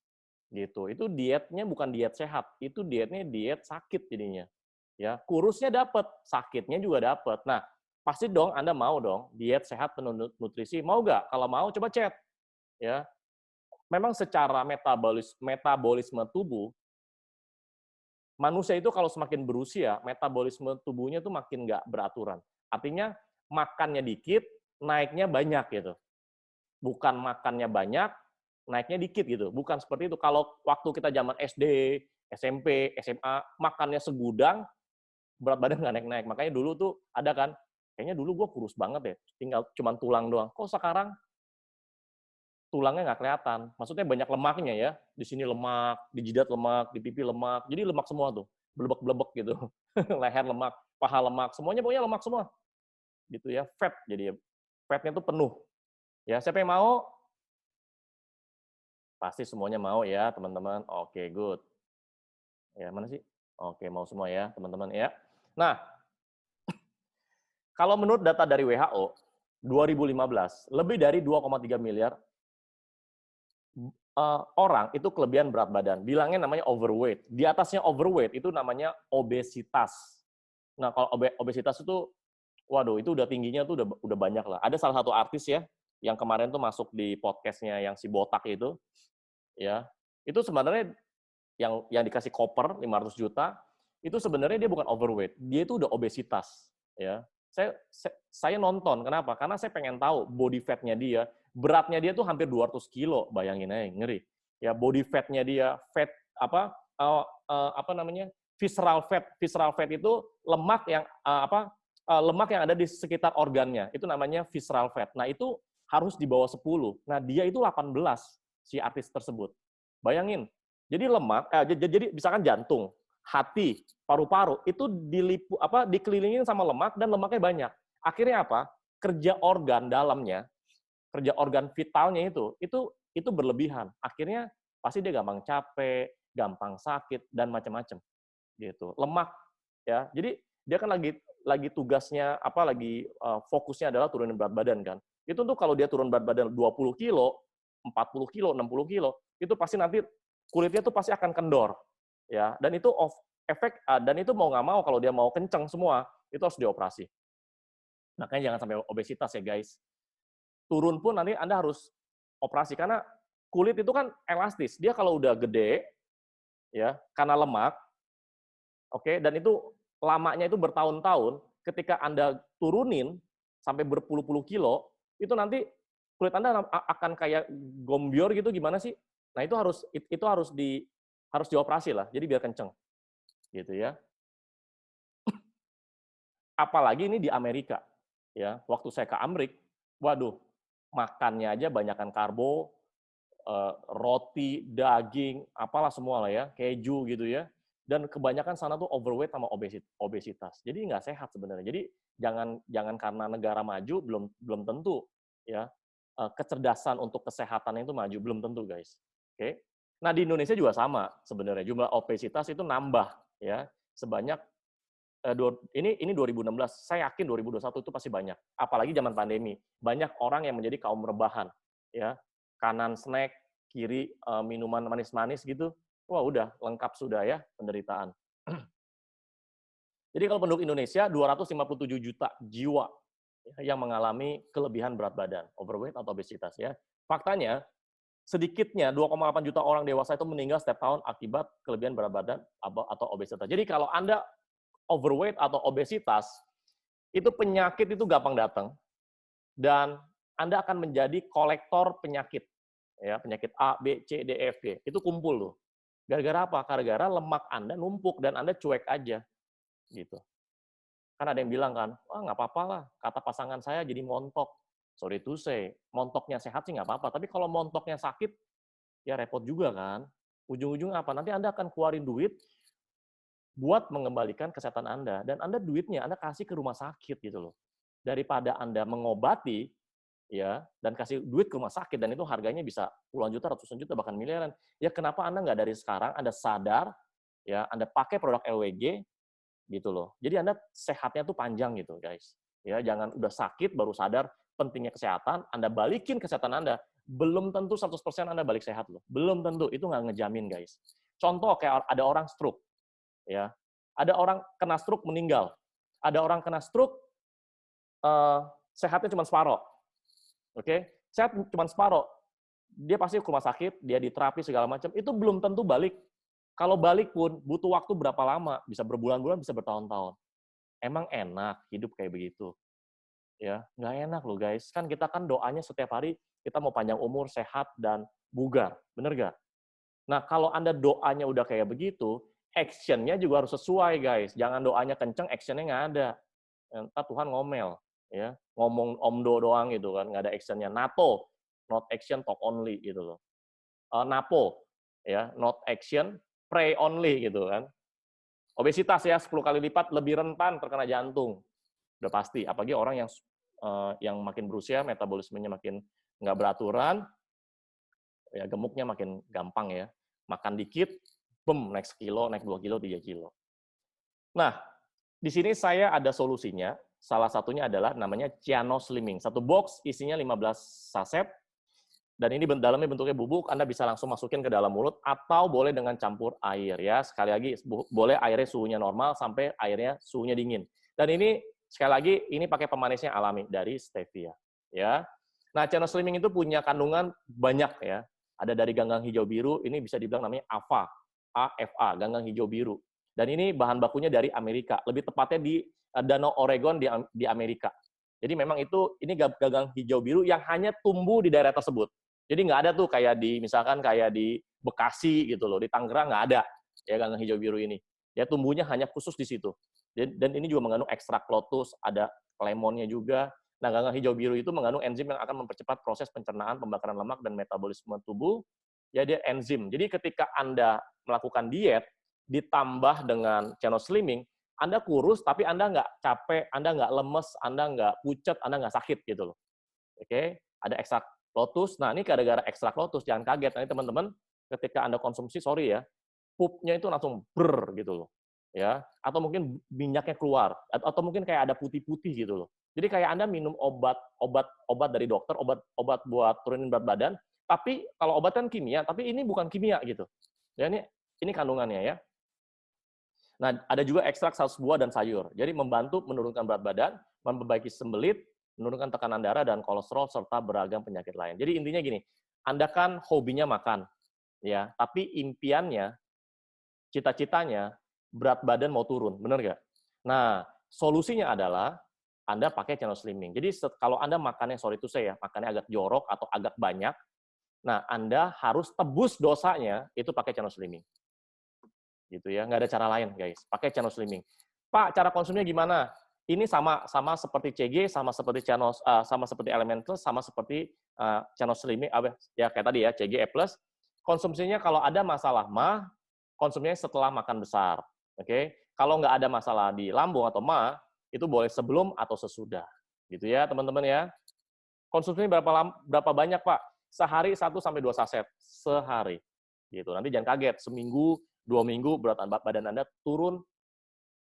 gitu. Itu dietnya bukan diet sehat, itu dietnya diet sakit jadinya. Ya, kurusnya dapat, sakitnya juga dapat. Nah, pasti dong Anda mau dong diet sehat penuh nutrisi, mau nggak? Kalau mau coba chat, ya. Memang secara metabolisme tubuh, manusia itu kalau semakin berusia, metabolisme tubuhnya tuh makin nggak beraturan. Artinya makannya dikit, naiknya banyak gitu. Bukan makannya banyak, naiknya dikit gitu. Bukan seperti itu. Kalau waktu kita zaman SD, SMP, SMA, makannya segudang, berat badan nggak naik-naik. Makanya dulu tuh ada kan, kayaknya dulu gue kurus banget deh, tinggal cuman tulang doang. Kok sekarang tulangnya nggak kelihatan? Maksudnya banyak lemaknya ya. Di sini lemak, di jidat lemak, di pipi lemak. Jadi lemak semua tuh, blebek-blebek gitu. Leher lemak, paha lemak, semuanya pokoknya lemak semua. Gitu ya, fat jadi fatnya tuh penuh. Ya, siapa yang mau? Pasti semuanya mau ya, teman-teman. Oke, good. Ya, mana sih? Oke, mau semua ya, teman-teman ya. Nah, kalau menurut data dari WHO, 2015, lebih dari 2,3 miliar orang itu kelebihan berat badan. Bilangnya namanya overweight. Di atasnya overweight itu namanya obesitas. Nah, kalau obesitas itu, waduh, itu udah tingginya tuh udah banyak lah. Ada salah satu artis ya, yang kemarin tuh masuk di podcastnya yang si botak itu, ya, itu sebenarnya yang dikasih koper 500 juta, itu sebenarnya dia bukan overweight, dia itu udah obesitas. Ya, saya nonton, kenapa? Karena saya pengen tahu body fat-nya dia, beratnya dia tuh hampir 200 kilo, bayangin aja, ngeri. Ya, body fat-nya dia, fat apa namanya, visceral fat itu lemak yang lemak yang ada di sekitar organnya, itu namanya visceral fat. Nah, itu harus di bawah 10. Nah, dia itu 18 si artis tersebut. Bayangin. Jadi jadi misalkan jantung, hati, paru-paru itu dikelilingin sama lemak dan lemaknya banyak. Akhirnya apa? Kerja organ dalamnya, kerja organ vitalnya itu berlebihan. Akhirnya pasti dia gampang capek, gampang sakit dan macam-macam. Gitu. Lemak ya. Jadi dia kan lagi tugasnya lagi fokusnya adalah turunin berat badan kan. Itu tuh kalau dia turun berat badan 20 kilo, 40 kilo, 60 kilo, itu pasti nanti kulitnya tuh pasti akan kendor. Ya, dan itu dan itu mau nggak mau kalau dia mau kenceng semua, itu harus dioperasi. Makanya jangan sampai obesitas ya guys. Turun pun nanti Anda harus operasi karena kulit itu kan elastis. Dia kalau udah gede ya, karena lemak, oke, dan itu lamanya itu bertahun-tahun, ketika Anda turunin sampai berpuluh-puluh kilo, itu nanti kulit Anda akan kayak gombior gitu gimana sih? Nah, itu harus dioperasi lah. Jadi biar kenceng. Gitu ya. Apalagi ini di Amerika. Ya, waktu saya ke Amerika, waduh, makannya aja banyakan karbo, roti, daging, apalah semua lah ya, keju gitu ya. Dan kebanyakan sana tuh overweight sama obesitas. Jadi nggak sehat sebenarnya. Jadi jangan karena negara maju belum tentu ya kecerdasan untuk kesehatan itu maju, belum tentu guys. Oke. Nah di Indonesia juga sama sebenarnya, jumlah obesitas itu nambah ya sebanyak ini 2016, saya yakin 2021 itu pasti banyak. Apalagi zaman pandemi, banyak orang yang menjadi kaum rebahan ya. Kanan snack, kiri minuman manis-manis gitu. Wah, udah lengkap sudah ya penderitaan. Jadi kalau penduduk Indonesia 257 juta jiwa yang mengalami kelebihan berat badan, overweight atau obesitas ya. Faktanya sedikitnya 2,8 juta orang dewasa itu meninggal setiap tahun akibat kelebihan berat badan atau obesitas. Jadi kalau Anda overweight atau obesitas, itu penyakit itu gampang datang dan Anda akan menjadi kolektor penyakit. Ya, penyakit A, B, C, D, E, F, G. Itu kumpul loh. Gara-gara apa? Gara-gara lemak Anda numpuk dan Anda cuek aja. Gitu. Kan ada yang bilang kan, wah nggak apa-apa lah, kata pasangan saya jadi montok. Sorry to say, montoknya sehat sih nggak apa-apa, tapi kalau montoknya sakit, ya repot juga kan. Ujung-ujungnya apa? Nanti Anda akan keluarin duit buat mengembalikan kesehatan Anda. Dan Anda duitnya, Anda kasih ke rumah sakit gitu loh. Daripada Anda mengobati, ya, dan kasih duit ke rumah sakit, dan itu harganya bisa puluhan juta, ratusan juta, bahkan miliaran. Ya kenapa Anda nggak dari sekarang, Anda sadar, ya, Anda pakai produk LWG, gitu loh. Jadi Anda sehatnya tuh panjang gitu, guys. Ya, jangan udah sakit baru sadar pentingnya kesehatan, Anda balikin kesehatan Anda. Belum tentu 100% Anda balik sehat loh. Belum tentu, itu nggak ngejamin, guys. Contoh kayak ada orang stroke, ya. Ada orang kena stroke meninggal. Ada orang kena stroke sehatnya cuma separoh. Oke, sehat cuma separoh. Dia pasti ke rumah sakit, dia diterapi segala macam, itu belum tentu balik. Kalau balik pun butuh waktu berapa lama? Bisa berbulan-bulan, bisa bertahun-tahun. Emang enak hidup kayak begitu? Ya, nggak enak loh guys. Kan kita kan doanya setiap hari kita mau panjang umur, sehat dan bugar, bener nggak? Nah kalau Anda doanya udah kayak begitu, actionnya juga harus sesuai guys. Jangan doanya kenceng, actionnya nggak ada. Entah Tuhan ngomel, ya ngomong omdo doang gitu kan, nggak ada actionnya. NATO, not action, talk only gitu loh. NAPO, ya not action, pray only gitu kan. Obesitas ya 10 kali lipat lebih rentan terkena jantung, udah pasti. Apalagi orang yang makin berusia, metabolismenya makin nggak beraturan, ya gemuknya makin gampang ya. Makan dikit, naik sekilo, naik 2 kilo, 3 kilo. Nah, di sini saya ada solusinya. Salah satunya adalah namanya Ciano Slimming. Satu box isinya 15 saset. Dan ini dalamnya bentuknya bubuk, Anda bisa langsung masukin ke dalam mulut atau boleh dengan campur air ya. Sekali lagi boleh airnya suhunya normal sampai airnya suhunya dingin. Dan ini sekali lagi ini pakai pemanisnya alami dari stevia ya. Nah, Ciano Slimming itu punya kandungan banyak ya. Ada dari ganggang hijau biru, ini bisa dibilang namanya AFA, ganggang hijau biru. Dan ini bahan bakunya dari Amerika, lebih tepatnya di Danau Oregon di Amerika. Jadi memang ini ganggang hijau biru yang hanya tumbuh di daerah tersebut. Jadi nggak ada tuh kayak misalkan kayak di Bekasi gitu loh, di Tangerang nggak ada ya ganggang hijau biru ini. Ya tumbuhnya hanya khusus di situ. Dan ini juga mengandung ekstrak lotus, ada lemonnya juga. Nah, ganggang hijau biru itu mengandung enzim yang akan mempercepat proses pencernaan, pembakaran lemak, dan metabolisme tubuh. Ya, dia enzim. Jadi ketika Anda melakukan diet, ditambah dengan Ciano Slimming, Anda kurus, tapi Anda nggak capek, Anda nggak lemes, Anda nggak pucat, Anda nggak sakit gitu loh. Oke, ada ekstrak lotus. Nah, ini gara-gara ekstrak lotus, jangan kaget. Nanti teman-teman, ketika Anda konsumsi, sorry ya, pupnya itu langsung gitu loh. ya, atau mungkin minyaknya keluar, atau mungkin kayak ada putih-putih gitu loh. Jadi kayak Anda minum obat dari dokter, obat buat turunin berat badan, tapi kalau obat kan kimia, tapi ini bukan kimia gitu. Ya ini kandungannya ya. Nah, ada juga ekstrak saus buah dan sayur. Jadi membantu menurunkan berat badan, memperbaiki sembelit, menurunkan tekanan darah dan kolesterol serta beragam penyakit lain. Jadi intinya gini, Anda kan hobinya makan, ya, tapi impiannya, cita-citanya berat badan mau turun, benar nggak? Nah, solusinya adalah Anda pakai channel slimming. Jadi kalau Anda makannya, sorry to say ya, makannya agak jorok atau agak banyak, nah Anda harus tebus dosanya itu pakai channel slimming. Gitu ya, nggak ada cara lain guys, pakai channel slimming. Pak, cara konsumnya gimana? Ini sama seperti CG, sama seperti channel, sama seperti Elemental, sama seperti channel slimming, ya kayak tadi ya, CG E+. Konsumsinya kalau ada masalah mah, konsumsinya setelah makan besar. Oke, kalau nggak ada masalah di lambung atau mah, itu boleh sebelum atau sesudah. Gitu ya teman-teman ya. Konsumsinya berapa banyak Pak? Sehari 1-2 saset sehari. Gitu. Nanti jangan kaget, seminggu 2 minggu berat badan Anda turun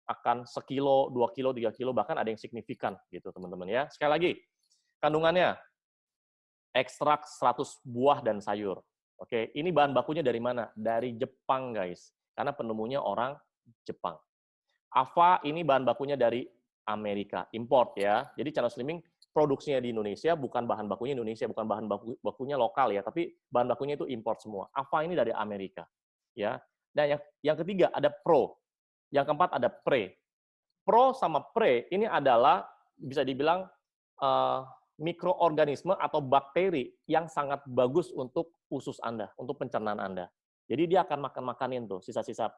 akan 1 kilo, 2 kilo, 3 kilo, bahkan ada yang signifikan gitu teman-teman ya. Sekali lagi, kandungannya ekstrak 100 buah dan sayur. Oke, ini bahan bakunya dari mana? Dari Jepang guys, karena penemunya orang Jepang. Ava ini bahan bakunya dari Amerika, import ya. Jadi channel slimming produksinya di Indonesia, bukan bahan bakunya Indonesia, bukan bahan bakunya lokal ya, tapi bahan bakunya itu import semua. Ava ini dari Amerika ya. Dan yang ketiga ada pro. Yang keempat ada pre. Pro sama pre ini adalah bisa dibilang mikroorganisme atau bakteri yang sangat bagus untuk usus Anda, untuk pencernaan Anda. Jadi dia akan makanin tuh sisa-sisa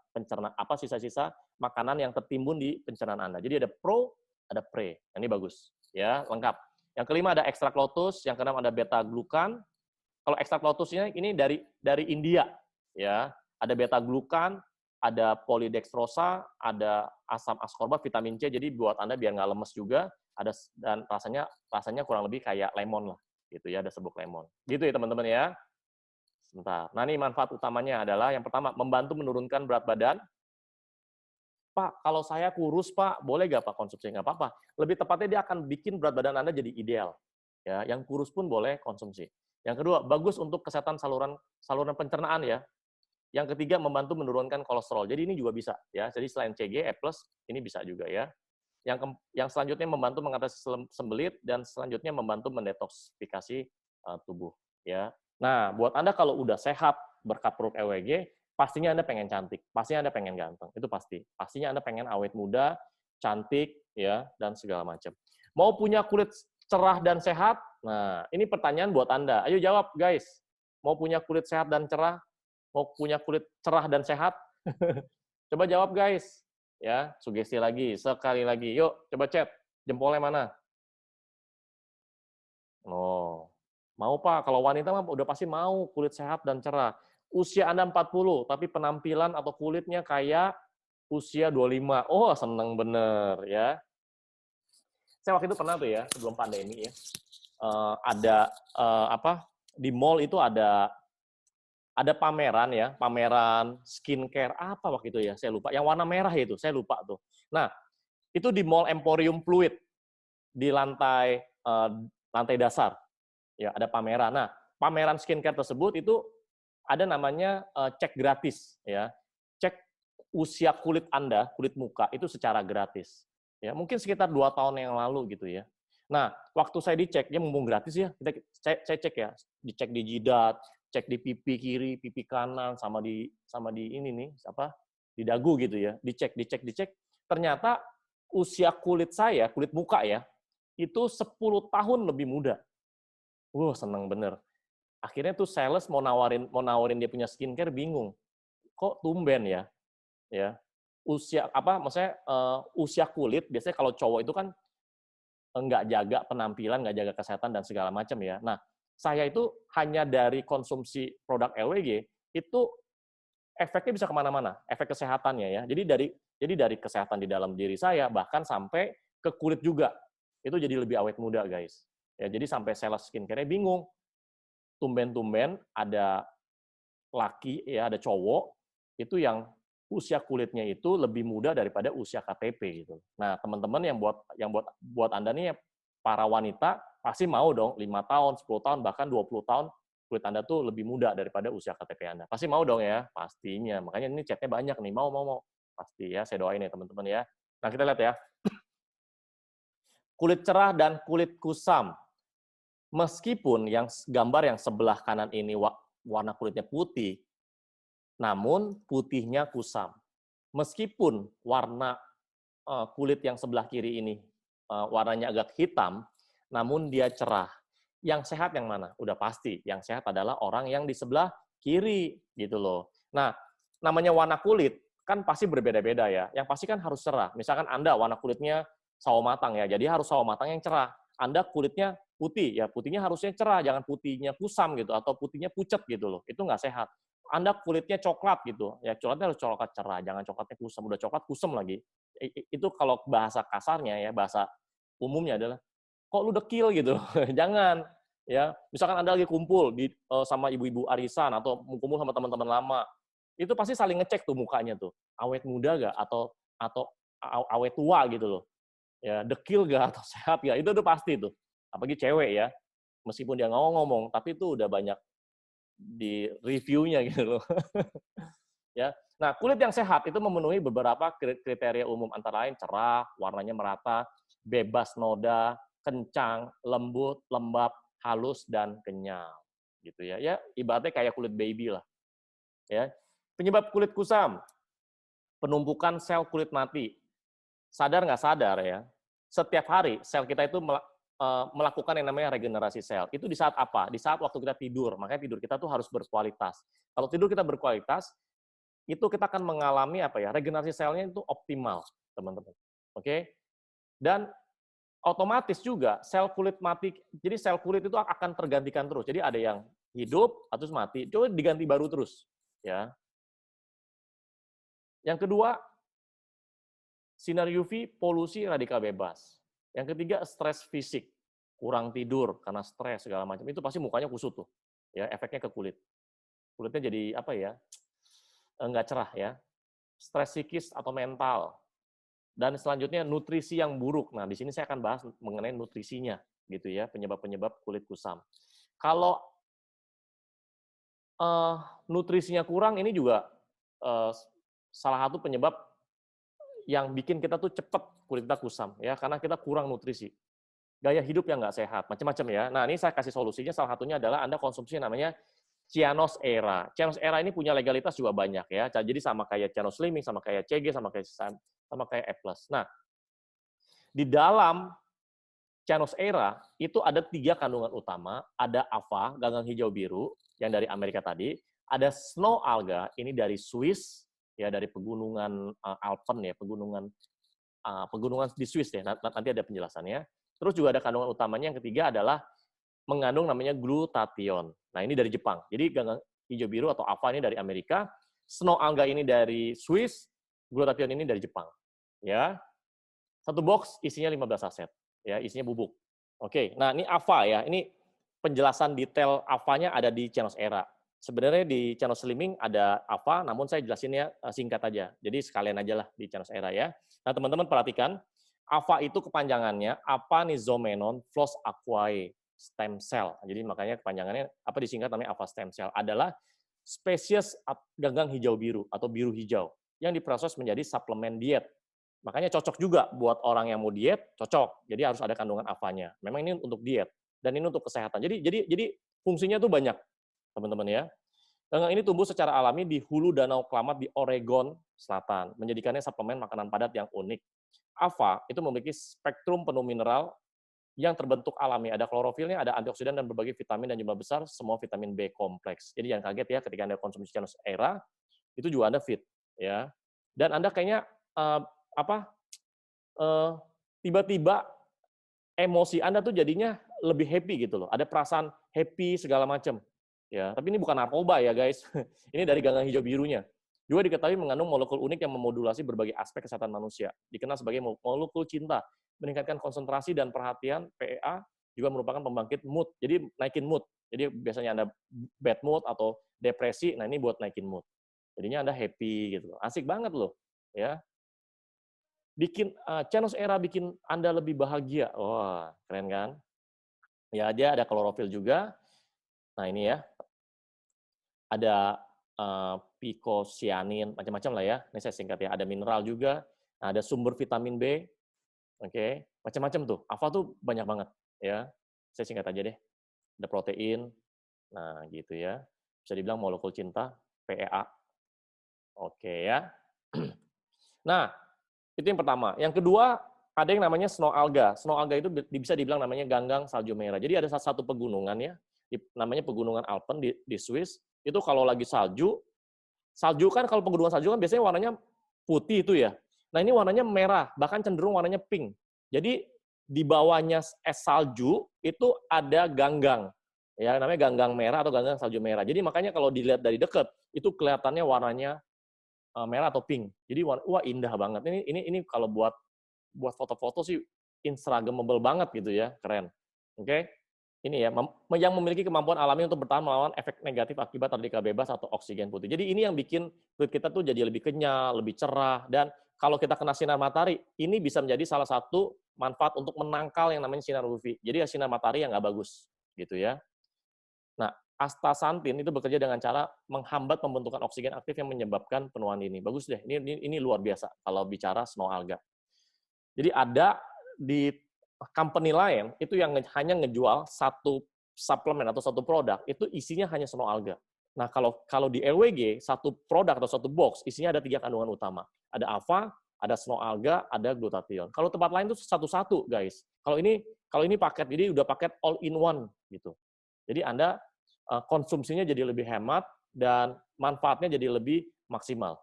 sisa-sisa makanan yang tertimbun di pencernaan Anda. Jadi ada pro, ada pre. Ini bagus ya, lengkap. Yang kelima ada ekstrak lotus, yang keenam ada beta glukan. Kalau ekstrak lotusnya ini dari India ya. Ada beta glukan, ada polidextrosa, ada asam ascorbat, vitamin C. Jadi buat Anda biar nggak lemes juga. Dan rasanya kurang lebih kayak lemon lah, gitu ya. Ada serbuk lemon. Gitu ya teman-teman ya. Sebentar. Nah ini manfaat utamanya adalah yang pertama membantu menurunkan berat badan. Pak, kalau saya kurus Pak, boleh nggak Pak konsumsi? Nggak apa-apa. Lebih tepatnya dia akan bikin berat badan Anda jadi ideal. Ya, yang kurus pun boleh konsumsi. Yang kedua, bagus untuk kesehatan saluran pencernaan ya. Yang ketiga, membantu menurunkan kolesterol. Jadi ini juga bisa ya. Jadi selain CG, E+, ini bisa juga ya. Yang selanjutnya membantu mengatasi sembelit dan selanjutnya membantu mendetoksifikasi tubuh ya. Nah, buat Anda kalau udah sehat berkat produk EWG, pastinya Anda pengen cantik, pastinya Anda pengen ganteng, itu pasti. Pastinya Anda pengen awet muda, cantik ya dan segala macam. Mau punya kulit cerah dan sehat? Nah, ini pertanyaan buat Anda. Ayo jawab, guys. Mau punya kulit sehat dan cerah? Mau punya kulit cerah dan sehat? Coba jawab, guys. Ya, sugesti lagi, sekali lagi. Yuk, coba chat. Jempolnya mana? Oh, mau Pak. Kalau wanita mah udah pasti mau kulit sehat dan cerah. Usia Anda 40, tapi penampilan atau kulitnya kayak usia 25. Oh, seneng bener ya. Saya waktu itu pernah tuh ya, sebelum pandemi ya, ada di mall itu ada pameran ya, pameran skincare apa waktu itu ya, saya lupa. Yang warna merah itu, saya lupa tuh. Nah, itu di Mall Emporium Fluid di lantai dasar. Ya, ada pameran. Nah, pameran skincare tersebut itu ada namanya cek gratis ya. Cek usia kulit Anda, kulit muka itu secara gratis. Ya, mungkin sekitar 2 tahun yang lalu gitu ya. Nah, waktu saya dicek, dia mumpung gratis ya, saya cek ya, dicek di jidat, cek di pipi kiri, pipi kanan, sama di ini nih, di dagu gitu ya, dicek. Ternyata usia kulit saya, kulit muka ya, itu 10 tahun lebih muda. Seneng bener. Akhirnya tuh sales mau nawarin dia punya skincare, bingung. Kok tumben ya? Ya. Maksudnya usia kulit, biasanya kalau cowok itu kan nggak jaga penampilan, nggak jaga kesehatan dan segala macam ya. Nah, saya itu hanya dari konsumsi produk LWG itu efeknya bisa kemana-mana, efek kesehatannya ya. Jadi dari kesehatan di dalam diri saya bahkan sampai ke kulit juga itu jadi lebih awet muda guys. Ya, jadi sampai sales skincare-nya bingung. Tumben-tumben ada laki ya, ada cowok itu yang usia kulitnya itu lebih muda daripada usia KTP gitu. Nah, teman-teman yang buat Anda nih para wanita pasti mau dong 5 tahun, 10 tahun, bahkan 20 tahun kulit Anda tuh lebih muda daripada usia KTP Anda. Pasti mau dong ya, pastinya. Makanya ini chatnya banyak nih, mau. Pasti ya, saya doain ya teman-teman ya. Nah, kita lihat ya. Kulit cerah dan kulit kusam. Meskipun gambar yang sebelah kanan ini warna kulitnya putih, namun putihnya kusam. Meskipun warna kulit yang sebelah kiri ini warnanya agak hitam, namun dia cerah. Yang sehat yang mana? Udah pasti, yang sehat adalah orang yang di sebelah kiri gitu loh. Nah, namanya warna kulit kan pasti berbeda-beda ya. Yang pasti kan harus cerah. Misalkan Anda warna kulitnya sawo matang ya, jadi harus sawo matang yang cerah. Anda kulitnya putih, ya putihnya harusnya cerah, jangan putihnya kusam gitu, atau putihnya pucet gitu loh. Itu nggak sehat. Anda kulitnya coklat gitu, ya coklatnya harus coklat cerah, jangan coklatnya kusam. Udah coklat kusam lagi. Itu kalau bahasa kasarnya ya, bahasa umumnya adalah, kok lu dekil gitu. Jangan. Ya, misalkan Anda lagi kumpul sama ibu-ibu arisan atau kumpul sama teman-teman lama, itu pasti saling ngecek tuh mukanya tuh, awet muda gak atau awet tua gitu loh. Ya, dekil gak atau sehat gak, itu udah pasti tuh. Apalagi cewek ya, meskipun dia ngomong, tapi itu udah banyak di reviewnya gitu loh. Ya. Nah, kulit yang sehat itu memenuhi beberapa kriteria umum, antara lain cerah, warnanya merata, bebas noda, kencang, lembut, lembab, halus, dan kenyal. Gitu ya. Ya, ibaratnya kayak kulit baby lah. Ya. Penyebab kulit kusam, penumpukan sel kulit mati. Sadar nggak sadar ya, setiap hari sel kita itu melakukan yang namanya regenerasi sel. Itu di saat apa? Di saat waktu kita tidur. Makanya tidur kita tuh harus berkualitas. Kalau tidur kita berkualitas, itu kita akan mengalami apa ya? Regenerasi selnya itu optimal, teman-teman. Oke? Dan otomatis juga sel kulit mati. Jadi sel kulit itu akan tergantikan terus. Jadi ada yang hidup atau mati, coba diganti baru terus, ya. Yang kedua, sinar UV, polusi radikal bebas. Yang ketiga, stres fisik, kurang tidur karena stres segala macam. Itu pasti mukanya kusut tuh, ya efeknya ke kulit. Kulitnya jadi apa ya? Nggak cerah ya. Stres psikis atau mental. Dan selanjutnya nutrisi yang buruk. Nah, di sini saya akan bahas mengenai nutrisinya, gitu ya, penyebab-penyebab kulit kusam. Kalau nutrisinya kurang, ini juga salah satu penyebab yang bikin kita tuh cepet kulit kita kusam ya, karena kita kurang nutrisi. Gaya hidup yang nggak sehat, macam-macam ya. Nah, ini saya kasih solusinya, salah satunya adalah Anda konsumsi namanya Cyanos Era. Cyanos Era ini punya legalitas juga banyak ya. Jadi sama kayak Cyanos Slimming, sama kayak CG, sama kayak E+. Nah, di dalam Cyanos Era itu ada 3 kandungan utama, ada AVA, ganggang hijau biru yang dari Amerika tadi, ada Snow Alga, ini dari Swiss, ya dari pegunungan Alpen ya, pegunungan di Swiss ya, nanti ada penjelasannya. Terus juga ada kandungan utamanya yang ketiga adalah mengandung namanya glutathione. Nah, ini dari Jepang. Jadi ganggang hijau biru atau AVA ini dari Amerika, Snow Alga ini dari Swiss, glutathione ini dari Jepang. Ya. Satu box isinya 15 saset, ya, isinya bubuk. Oke, nah ini AVA ya. Ini penjelasan detail AVA-nya ada di Cyanos Era. Sebenarnya di Cyanos Slimming ada AVA, namun saya jelasinnya singkat aja. Jadi sekalian aja lah di Cyanos Era ya. Nah, teman-teman perhatikan, AVA itu kepanjangannya Apanizomenon Flos Aquae Stem Cell. Jadi makanya kepanjangannya apa disingkat namanya AVA Stem Cell, adalah spesies ganggang hijau biru atau biru hijau yang diproses menjadi suplemen diet. Makanya cocok juga buat orang yang mau diet, cocok. Jadi harus ada kandungan AVA-nya. Memang ini untuk diet dan ini untuk kesehatan. Jadi fungsinya tuh banyak, teman-teman ya. Ganggang ini tumbuh secara alami di hulu Danau Klamath di Oregon Selatan, menjadikannya suplemen makanan padat yang unik. AVA itu memiliki spektrum penuh mineral yang terbentuk alami. Ada klorofilnya, ada antioksidan dan berbagai vitamin dan jumlah besar semua vitamin B kompleks. Jadi jangan kaget ya ketika Anda konsumsi Cyanos Era, itu juga Anda fit ya. Dan Anda kayaknya tiba-tiba emosi Anda tuh jadinya lebih happy gitu loh. Ada perasaan happy segala macam. Ya, tapi ini bukan narkoba ya guys. Ini dari ganggang hijau birunya. Juga diketahui mengandung molekul unik yang memodulasi berbagai aspek kesehatan manusia. Dikenal sebagai molekul cinta, meningkatkan konsentrasi dan perhatian. PEA juga merupakan pembangkit mood. Jadi naikin mood. Jadi biasanya Anda bad mood atau depresi, nah ini buat naikin mood. Jadinya Anda happy gitu. Asik banget loh, ya. Bikin Chenos Era bikin Anda lebih bahagia. Wah, keren kan? Ya, dia ada klorofil juga. Nah, ini ya. Ada picocyanin, macam-macam lah ya. Ini saya singkat ya. Ada mineral juga. Nah, ada sumber vitamin B. Oke, macam-macam tuh. Alfa tuh banyak banget ya. Saya singkat aja deh. Ada protein. Nah, gitu ya. Bisa dibilang molekul cinta, PEA. Oke ya. Nah, itu yang pertama. Yang kedua, ada yang namanya snow alga. Snow alga itu bisa dibilang namanya ganggang salju merah. Jadi ada satu pegunungan ya, namanya pegunungan Alpen di Swiss. Itu kalau lagi salju kan kalau pegunungan salju kan biasanya warnanya putih itu ya. Nah ini warnanya merah, bahkan cenderung warnanya pink. Jadi di bawahnya es salju itu ada ganggang. Ya, namanya ganggang merah atau ganggang salju merah. Jadi makanya kalau dilihat dari dekat, itu kelihatannya warnanya merah atau pink. Jadi wah indah banget. Ini kalau buat foto-foto sih instagramable banget gitu ya, keren. Oke. Ini ya, yang memiliki kemampuan alami untuk bertahan melawan efek negatif akibat radikal bebas atau oksigen putih. Jadi ini yang bikin kulit kita tuh jadi lebih kenyal, lebih cerah, dan kalau kita kena sinar matahari, ini bisa menjadi salah satu manfaat untuk menangkal yang namanya sinar UV. Jadi ya sinar matahari yang nggak bagus, gitu ya. Nah, astaxanthin itu bekerja dengan cara menghambat pembentukan oksigen aktif yang menyebabkan penuaan dini. Bagus deh, ini luar biasa kalau bicara snow alga. Jadi ada di company lain itu yang hanya ngejual satu suplemen atau satu produk itu isinya hanya snow alga. Nah kalau di LWG satu produk atau satu box isinya ada 3 kandungan utama. Ada alpha, ada snow alga, ada glutathione. Kalau tempat lain itu satu-satu guys. Kalau ini paket, jadi udah paket all in one gitu. Jadi Anda konsumsinya jadi lebih hemat dan manfaatnya jadi lebih maksimal.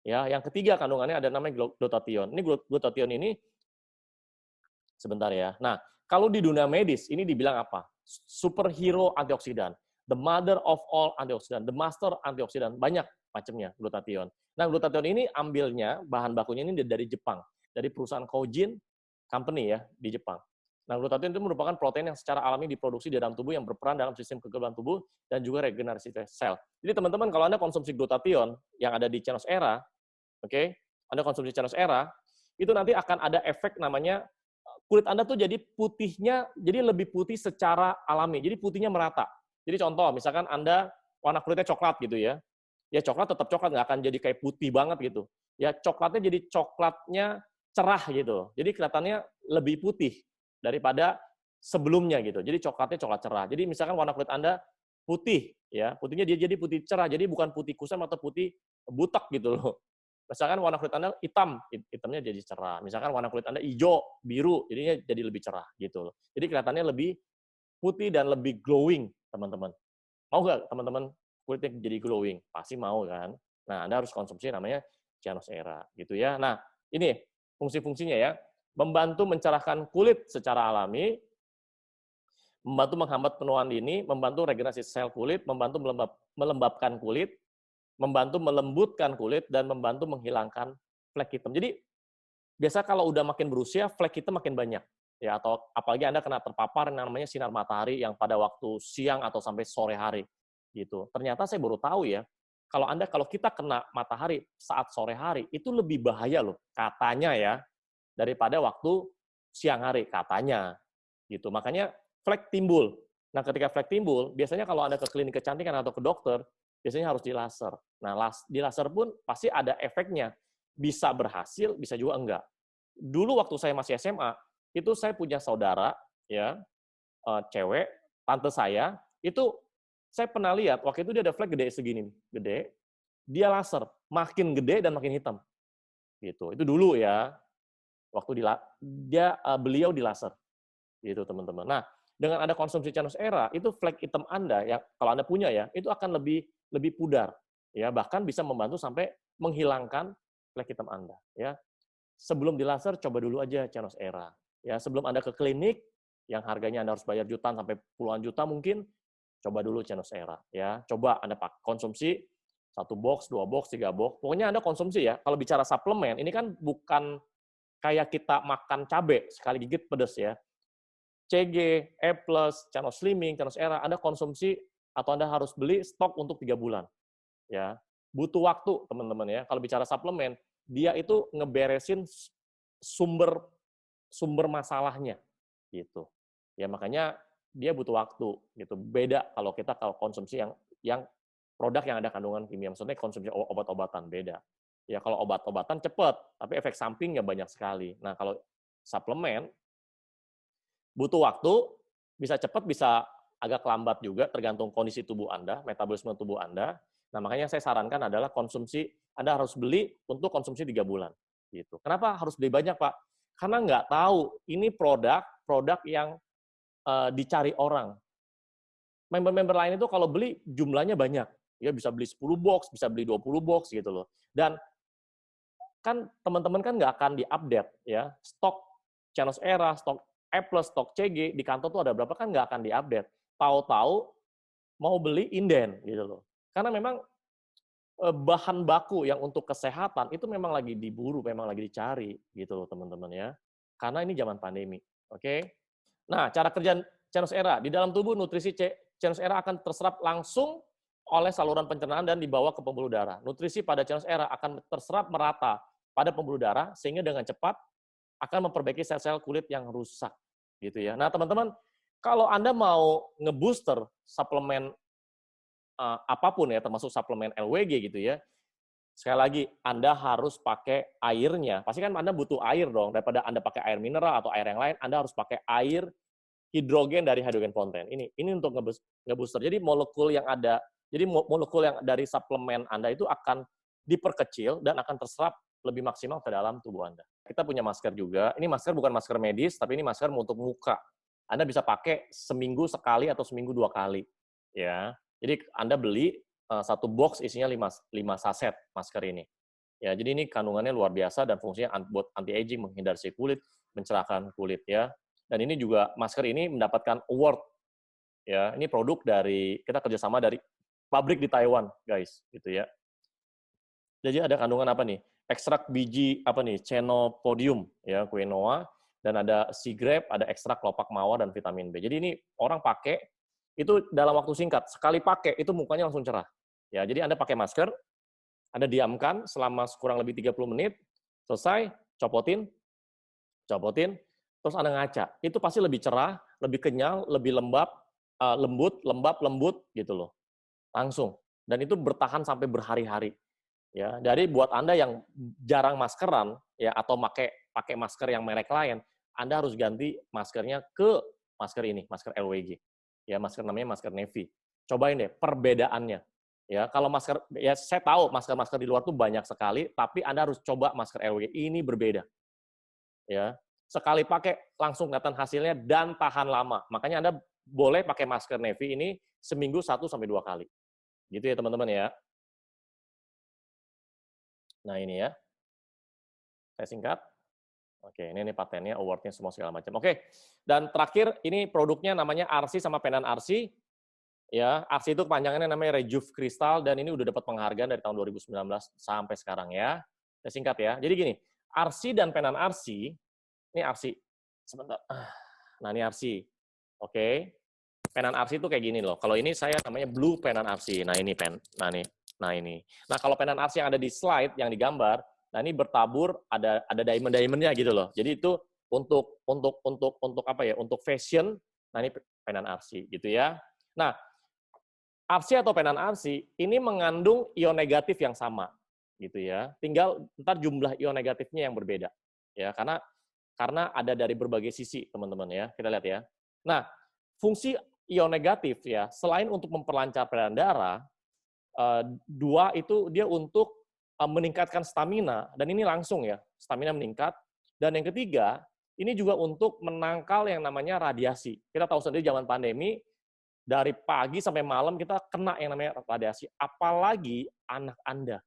Ya, yang ketiga kandungannya ada namanya glutathione. Ini glutathione ini sebentar ya. Nah, kalau di dunia medis ini dibilang apa? Superhero antioksidan, the mother of all antioksidan, the master antioksidan, banyak macamnya glutathione. Nah, glutathione ini ambilnya bahan bakunya ini dari Jepang, dari perusahaan Kojin Company ya di Jepang. Nah, glutathione itu merupakan protein yang secara alami diproduksi di dalam tubuh yang berperan dalam sistem kekebalan tubuh dan juga regenerasi sel. Jadi teman-teman kalau Anda konsumsi glutathione yang ada di Chenos Era, oke, Anda konsumsi Chenos Era, itu nanti akan ada efek namanya kulit Anda tuh jadi putihnya, jadi lebih putih secara alami. Jadi putihnya merata. Jadi contoh, misalkan Anda warna kulitnya coklat gitu ya. Ya coklat tetap coklat, nggak akan jadi kayak putih banget gitu. Ya coklatnya jadi coklatnya cerah gitu. Jadi kelihatannya lebih putih daripada sebelumnya gitu. Jadi coklatnya coklat cerah. Jadi misalkan warna kulit Anda putih, ya putihnya dia jadi putih cerah. Jadi bukan putih kusam atau putih butek gitu loh. Misalkan warna kulit Anda hitam, hitamnya jadi cerah. Misalkan warna kulit Anda hijau, biru, jadinya jadi lebih cerah gitu loh. Jadi kelihatannya lebih putih dan lebih glowing, teman-teman. Mau nggak teman-teman kulitnya jadi glowing? Pasti mau kan? Nah, Anda harus konsumsi namanya Chenos Era gitu ya. Nah, ini fungsi-fungsinya ya. Membantu mencerahkan kulit secara alami, membantu menghambat penuaan dini, membantu regenerasi sel kulit, membantu melembabkan kulit, membantu melembutkan kulit, dan membantu menghilangkan flek hitam. Jadi, biasa kalau udah makin berusia, flek hitam makin banyak. Ya, atau apalagi Anda kena terpapar yang namanya sinar matahari yang pada waktu siang atau sampai sore hari. Gitu. Ternyata saya baru tahu ya, kalau kita kena matahari saat sore hari, itu lebih bahaya loh, katanya ya, daripada waktu siang hari, katanya. Gitu. Makanya flek timbul. Nah, ketika flek timbul, biasanya kalau Anda ke klinik kecantikan atau ke dokter, biasanya harus di laser. Nah, di laser pun pasti ada efeknya. Bisa berhasil, bisa juga enggak. Dulu waktu saya masih SMA, itu saya punya saudara, ya, cewek, tante saya, itu saya pernah lihat, waktu itu dia ada flek gede segini, gede, dia laser, makin gede dan makin hitam. Gitu. Itu dulu ya, waktu beliau di laser. Gitu, teman-teman. Nah, dengan ada konsumsi Chenos Era, itu flek hitam Anda, ya, kalau Anda punya ya, itu akan lebih pudar. Ya, bahkan bisa membantu sampai menghilangkan flek hitam Anda. Ya. Sebelum di laser, coba dulu aja Chenos Era. Ya, sebelum Anda ke klinik, yang harganya Anda harus bayar jutaan sampai puluhan juta mungkin, coba dulu Chenos Era. Ya, coba Anda konsumsi 1 box, 2 box, 3 box. Pokoknya Anda konsumsi ya. Kalau bicara suplemen, ini kan bukan kayak kita makan cabai sekali gigit pedas ya. CG, E+, Chenos Slimming, Chenos Era, Anda konsumsi atau Anda harus beli stok untuk 3 bulan. Ya. butuh waktu, teman-teman ya. Kalau bicara suplemen, dia itu ngeberesin sumber masalahnya gitu. Ya makanya dia butuh waktu gitu. Beda kalau konsumsi yang produk yang ada kandungan kimia, maksudnya konsumsi obat-obatan beda. Ya kalau obat-obatan cepat, tapi efek sampingnya banyak sekali. Nah, kalau suplemen butuh waktu, bisa cepat, bisa agak lambat juga, tergantung kondisi tubuh Anda, metabolisme tubuh Anda. Nah, makanya saya sarankan adalah Anda harus beli untuk konsumsi 3 bulan. Gitu. Kenapa harus beli banyak, Pak? Karena nggak tahu, ini produk yang dicari orang. Member-member lain itu kalau beli jumlahnya banyak. Ya bisa beli 10 box, bisa beli 20 box gitu loh. Dan kan teman-teman kan nggak akan diupdate ya. Stok Channels Era, stok E+, stok CG di kantor tuh ada berapa kan nggak akan diupdate. Tahu-tahu mau beli inden gitu loh. Karena memang bahan baku yang untuk kesehatan itu memang lagi diburu, memang lagi dicari gitu loh teman-teman ya. Karena ini zaman pandemi. Oke. Nah, cara kerja Channels Era di dalam tubuh nutrisi Channels Era akan terserap langsung oleh saluran pencernaan dan dibawa ke pembuluh darah. Nutrisi pada Channels Era akan terserap merata pada pembuluh darah sehingga dengan cepat akan memperbaiki sel-sel kulit yang rusak gitu ya. Nah, teman-teman, kalau Anda mau ngebooster suplemen apapun ya, termasuk suplemen LWG gitu ya, sekali lagi Anda harus pakai airnya. Pasti kan Anda butuh air dong, daripada Anda pakai air mineral atau air yang lain, Anda harus pakai air hidrogen dari hydrogen fountain. Ini untuk ngebooster. Jadi molekul yang dari suplemen Anda itu akan diperkecil dan akan terserap lebih maksimal ke dalam tubuh Anda. Kita punya masker juga. Ini masker bukan masker medis, tapi ini masker untuk muka. Anda bisa pakai seminggu sekali atau seminggu 2 kali. Ya. Jadi Anda beli satu box isinya 5 saset masker ini. Ya, jadi ini kandungannya luar biasa dan fungsinya buat anti-aging, menghindar si kulit, mencerahkan kulit ya. Dan ini juga masker ini mendapatkan award. Ya, ini produk kita kerjasama dari pabrik di Taiwan, guys, gitu ya. Jadi ada kandungan apa nih? Ekstrak biji Chenopodium ya, quinoa, dan ada sea grape, ada ekstrak kelopak mawar dan vitamin B. Jadi ini orang pakai itu dalam waktu singkat, sekali pakai itu mukanya langsung cerah. Ya, jadi Anda pakai masker, Anda diamkan selama kurang lebih 30 menit, selesai, copotin, terus Anda ngaca. Itu pasti lebih cerah, lebih kenyal, lebih lembut gitu loh. Langsung. Dan itu bertahan sampai berhari-hari. Ya, jadi buat Anda yang jarang maskeran ya atau pakai masker yang merek lain, Anda harus ganti maskernya ke masker ini, masker LWG. Ya, masker namanya masker Navy. Cobain deh perbedaannya. Ya, kalau masker ya saya tahu masker-masker di luar tuh banyak sekali, tapi Anda harus coba masker LWG. Ini berbeda. Ya. Sekali pakai langsung kelihatan hasilnya dan tahan lama. Makanya Anda boleh pakai masker Navy ini seminggu 1 sampai 2 kali. Gitu ya, teman-teman ya. Nah, ini ya. Saya singkat. Oke, ini patennya, award-nya, semua segala macam. Oke, dan terakhir, ini produknya namanya RC sama Penan RC. Ya, RC itu kepanjangannya namanya Rejuve Crystal, dan ini udah dapat penghargaan dari tahun 2019 sampai sekarang ya. Saya singkat ya. Jadi gini, RC dan Penan RC, ini RC. Sebentar. Nah, ini RC. Oke. Penan RC itu kayak gini loh. Kalau ini saya namanya Blue Penan RC. Nah, ini Nah, ini. Nah, kalau Penan RC yang ada di slide, yang digambar, nah ini bertabur ada diamond-diamondnya gitu loh. Jadi itu untuk apa ya? Untuk fashion. Nah, ini Penan RC gitu ya. Nah, RC atau Penan RC ini mengandung ion negatif yang sama gitu ya. Tinggal ntar jumlah ion negatifnya yang berbeda. Ya, karena ada dari berbagai sisi, teman-teman ya. Kita lihat ya. Nah, fungsi ion negatif ya, selain untuk memperlancar peredaran darah, 2 itu dia untuk meningkatkan stamina, dan ini langsung ya, stamina meningkat. Dan yang ketiga, ini juga untuk menangkal yang namanya radiasi. Kita tahu sendiri zaman pandemi, dari pagi sampai malam kita kena yang namanya radiasi. Apalagi anak Anda.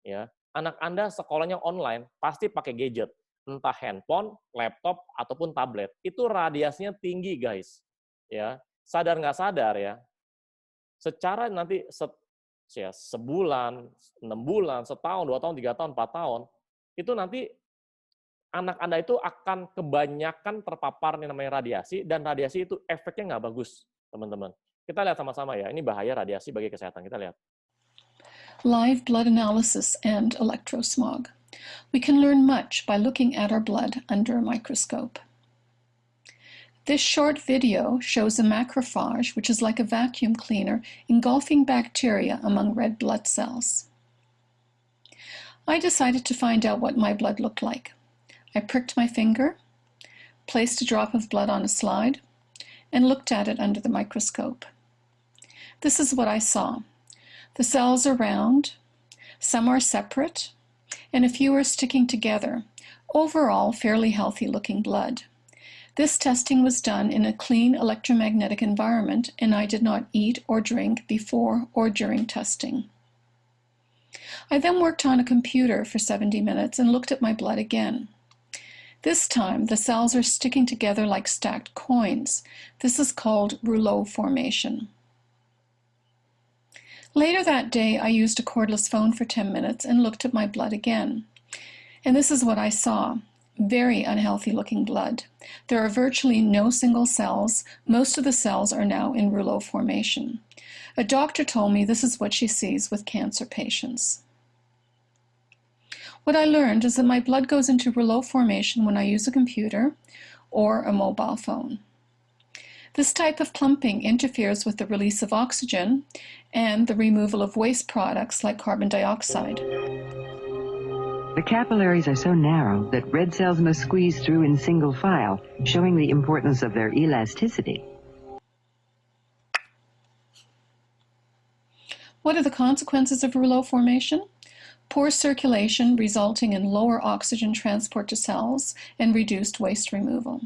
Ya, anak Anda sekolahnya online, pasti pakai gadget. Entah handphone, laptop, ataupun tablet. Itu radiasinya tinggi, guys. Ya, sadar nggak sadar ya, secara nanti sebulan, 6 bulan, setahun, 2 tahun, 3 tahun, 4 tahun, itu nanti anak Anda itu akan kebanyakan terpapar yang namanya radiasi, dan radiasi itu efeknya nggak bagus, teman-teman. Kita lihat sama-sama ya, ini bahaya radiasi bagi kesehatan. Kita lihat. live blood analysis and electrosmog. We can learn much by looking at our blood under a microscope. This short video shows a macrophage, which is like a vacuum cleaner, engulfing bacteria among red blood cells. I decided to find out what my blood looked like. I pricked my finger, placed a drop of blood on a slide, and looked at it under the microscope. This is what I saw. The cells are round, some are separate, and a few are sticking together. Overall, fairly healthy looking blood. This testing was done in a clean electromagnetic environment, and I did not eat or drink before or during testing. I then worked on a computer for 70 minutes and looked at my blood again. This time, the cells are sticking together like stacked coins. This is called rouleau formation. Later that day, I used a cordless phone for 10 minutes and looked at my blood again. And this is what I saw. Very unhealthy looking blood. There are virtually no single cells. Most of the cells are now in rouleau formation. A doctor told me this is what she sees with cancer patients. What I learned is that my blood goes into rouleau formation when I use a computer or a mobile phone. This type of clumping interferes with the release of oxygen and the removal of waste products like carbon dioxide. The capillaries are so narrow that red cells must squeeze through in single file, showing the importance of their elasticity. What are the consequences of rouleau formation? Poor circulation resulting in lower oxygen transport to cells and reduced waste removal.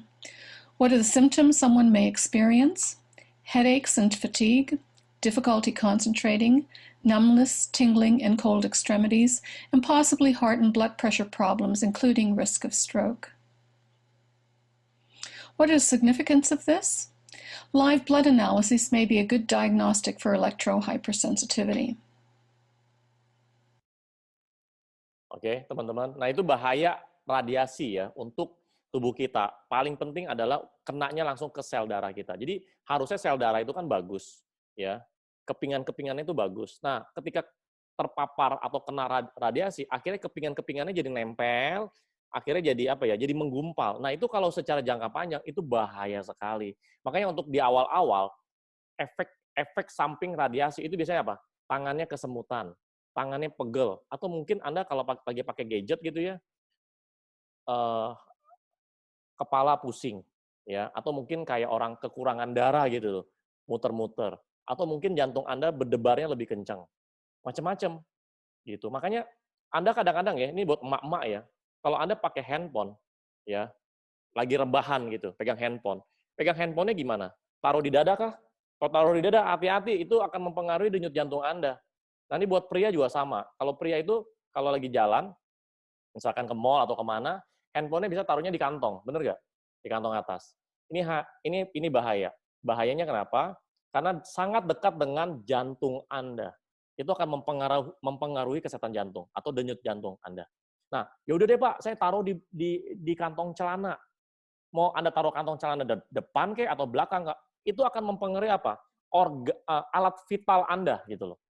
What are the symptoms someone may experience? Headaches and fatigue, difficulty concentrating, numbness, tingling, and cold extremities, and possibly heart and blood pressure problems, including risk of stroke. What is the significance of this? Live blood analysis may be a good diagnostic for electrohypersensitivity. Oke, teman-teman. Nah, itu bahaya radiasi ya untuk tubuh kita. Paling penting adalah kenanya langsung ke sel darah kita. Jadi harusnya sel darah itu kan bagus, ya. Kepingan-kepingannya itu bagus. Nah, ketika terpapar atau kena radiasi, akhirnya kepingan-kepingannya jadi nempel, akhirnya jadi apa ya? Jadi menggumpal. Nah, itu kalau secara jangka panjang itu bahaya sekali. Makanya untuk di awal-awal efek samping radiasi itu biasanya apa? Tangannya kesemutan, tangannya pegel, atau mungkin Anda kalau lagi pakai gadget gitu ya, kepala pusing, ya, atau mungkin kayak orang kekurangan darah gitu loh, muter-muter, atau mungkin jantung Anda berdebarnya lebih kencang, macam-macam, gitu. Makanya Anda kadang-kadang ya, ini buat emak-emak ya, kalau Anda pakai handphone, ya, lagi rebahan gitu, pegang handphonenya gimana? Taruh di dada kah? Kalau taruh di dada, hati-hati, itu akan mempengaruhi denyut jantung Anda. Nanti buat pria juga sama. Kalau pria itu, kalau lagi jalan, misalkan ke mall atau kemana, handphonenya bisa taruhnya di kantong, bener nggak? Di kantong atas. Ini bahaya. Bahayanya kenapa? Karena sangat dekat dengan jantung Anda. Itu akan mempengaruhi kesehatan jantung atau denyut jantung Anda. Nah, yaudah deh Pak, saya taruh di kantong celana. Mau Anda taruh kantong celana depan kek atau belakang, itu akan mempengaruhi apa? Alat vital Anda gitu loh.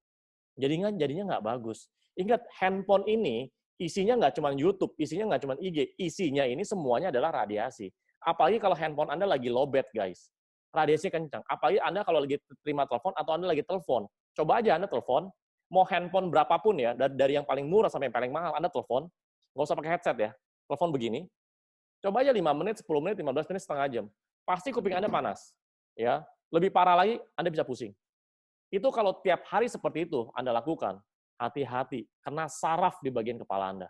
Jadinya nggak bagus. Ingat, handphone ini isinya nggak cuma YouTube, isinya nggak cuma IG, isinya ini semuanya adalah radiasi. Apalagi kalau handphone Anda lagi lowbat, guys. Radiasi kencang. Apalagi Anda kalau lagi terima telepon atau Anda lagi telepon. Coba aja Anda telepon, mau handphone berapapun ya, dari yang paling murah sampai yang paling mahal, Anda telepon, nggak usah pakai headset ya, telepon begini, coba aja 5 menit, 10 menit, 15 menit, setengah jam. Pasti kuping Anda panas. Ya, lebih parah lagi, Anda bisa pusing. Itu kalau tiap hari seperti itu Anda lakukan, hati-hati, kena saraf di bagian kepala Anda.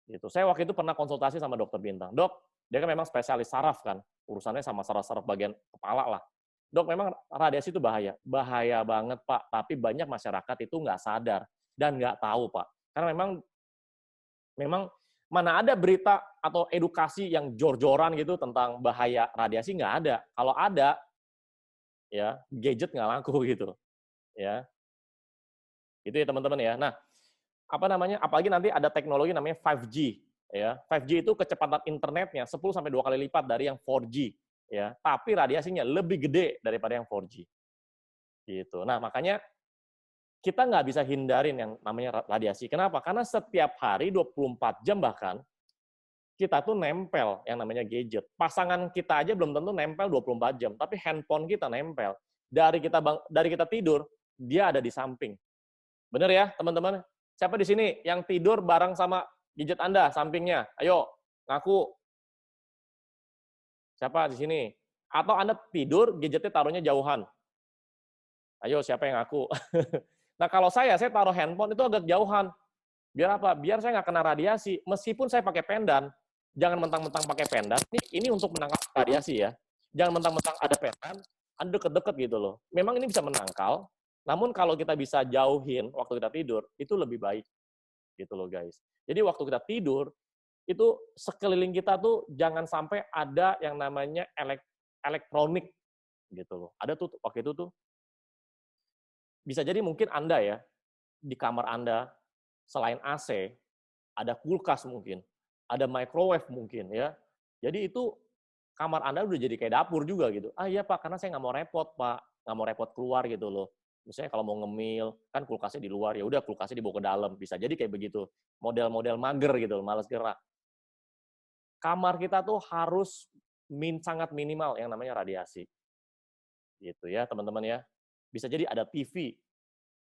Gitu. Saya waktu itu pernah konsultasi sama dokter bintang. Dok, dia kan memang spesialis saraf kan, urusannya sama saraf-saraf bagian kepala lah. Dok, memang radiasi itu bahaya. Bahaya banget, Pak. Tapi banyak masyarakat itu nggak sadar dan nggak tahu, Pak. Karena memang mana ada berita atau edukasi yang jor-joran gitu tentang bahaya radiasi, nggak ada. Kalau ada, ya gadget nggak laku gitu. Ya, itu ya teman-teman ya. Nah, apalagi nanti ada teknologi namanya 5G. Ya, 5G itu kecepatan internetnya 10-2 kali lipat dari yang 4G. Ya, tapi radiasinya lebih gede daripada yang 4G. Gitu. Nah, makanya kita nggak bisa hindarin yang namanya radiasi. Kenapa? Karena setiap hari 24 jam bahkan kita tuh nempel yang namanya gadget. Pasangan kita aja belum tentu nempel 24 jam, tapi handphone kita nempel. Dari kita tidur, dia ada di samping. Bener ya, teman-teman? Siapa di sini yang tidur bareng sama gadget Anda sampingnya? Ayo, ngaku. Siapa di sini? Atau Anda tidur, gadgetnya taruhnya jauhan? Ayo, siapa yang ngaku? Nah, kalau saya taruh handphone itu agak jauhan. Biar apa? Biar saya nggak kena radiasi. Meskipun saya pakai pendan, jangan mentang-mentang pakai pendan. Ini untuk menangkal radiasi ya. Jangan mentang-mentang ada pendan, Anda deket-deket gitu loh. Memang ini bisa menangkal, namun kalau kita bisa jauhin waktu kita tidur, itu lebih baik. Gitu loh guys. Jadi waktu kita tidur, itu sekeliling kita tuh jangan sampai ada yang namanya elektronik. Gitu loh. Ada tuh waktu itu tuh, bisa jadi mungkin Anda ya, di kamar Anda, selain AC, ada kulkas mungkin, ada microwave mungkin ya. Jadi itu kamar Anda udah jadi kayak dapur juga gitu. Ah iya Pak, karena saya nggak mau repot Pak, nggak mau repot keluar gitu loh. Misalnya kalau mau ngemil, kan kulkasnya di luar, ya udah kulkasnya dibawa ke dalam. Bisa jadi kayak begitu. Model-model mager gitu loh, males gerak. Kamar kita tuh harus sangat minimal yang namanya radiasi. Gitu ya teman-teman ya. Bisa jadi ada TV.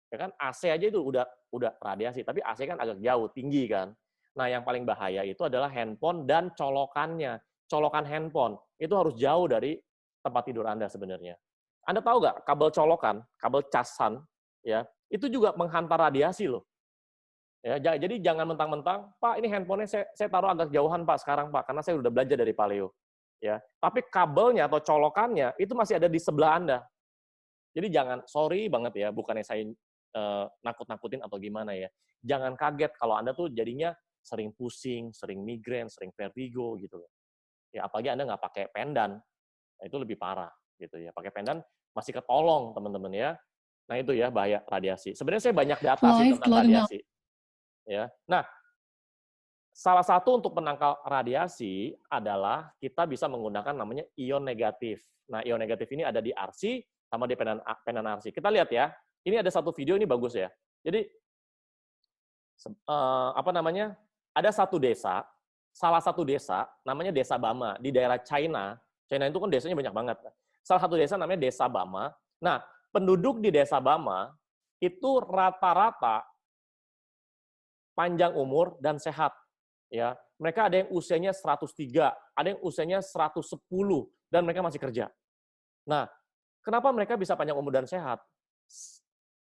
Ya kan AC aja itu udah radiasi, tapi AC kan agak jauh, tinggi kan. Nah, yang paling bahaya itu adalah handphone dan colokannya. Colokan handphone itu harus jauh dari tempat tidur Anda sebenarnya. Anda tahu nggak kabel colokan, kabel casan, ya itu juga menghantar radiasi loh. Ya, jadi jangan mentang-mentang, Pak ini handphonenya saya taruh agak jauhan Pak sekarang Pak, karena saya udah belajar dari Paleo. Ya, tapi kabelnya atau colokannya itu masih ada di sebelah Anda. Jadi jangan, sorry banget ya, bukannya saya nakut-nakutin atau gimana ya. Jangan kaget kalau Anda tuh jadinya sering pusing, sering migrain, sering vertigo gitu loh. Ya apalagi Anda nggak pakai pendan, nah, itu lebih parah gitu ya. Pakai pendan masih ketolong teman-teman ya. Nah itu ya bahaya radiasi. Sebenarnya saya banyak data sih tentang radiasi. Ya. Nah, salah satu untuk menangkal radiasi adalah kita bisa menggunakan namanya ion negatif. Nah, ion negatif ini ada di RC sama di pendan RC. Kita lihat ya. Ini ada satu video, ini bagus ya. Jadi, ada satu desa, salah satu desa, namanya Desa Bama, di daerah China. China itu kan desanya banyak banget. Salah satu desa namanya Desa Bama. Nah, penduduk di Desa Bama itu rata-rata panjang umur dan sehat. Ya, mereka ada yang usianya 103, ada yang usianya 110, dan mereka masih kerja. Nah, kenapa mereka bisa panjang umur dan sehat?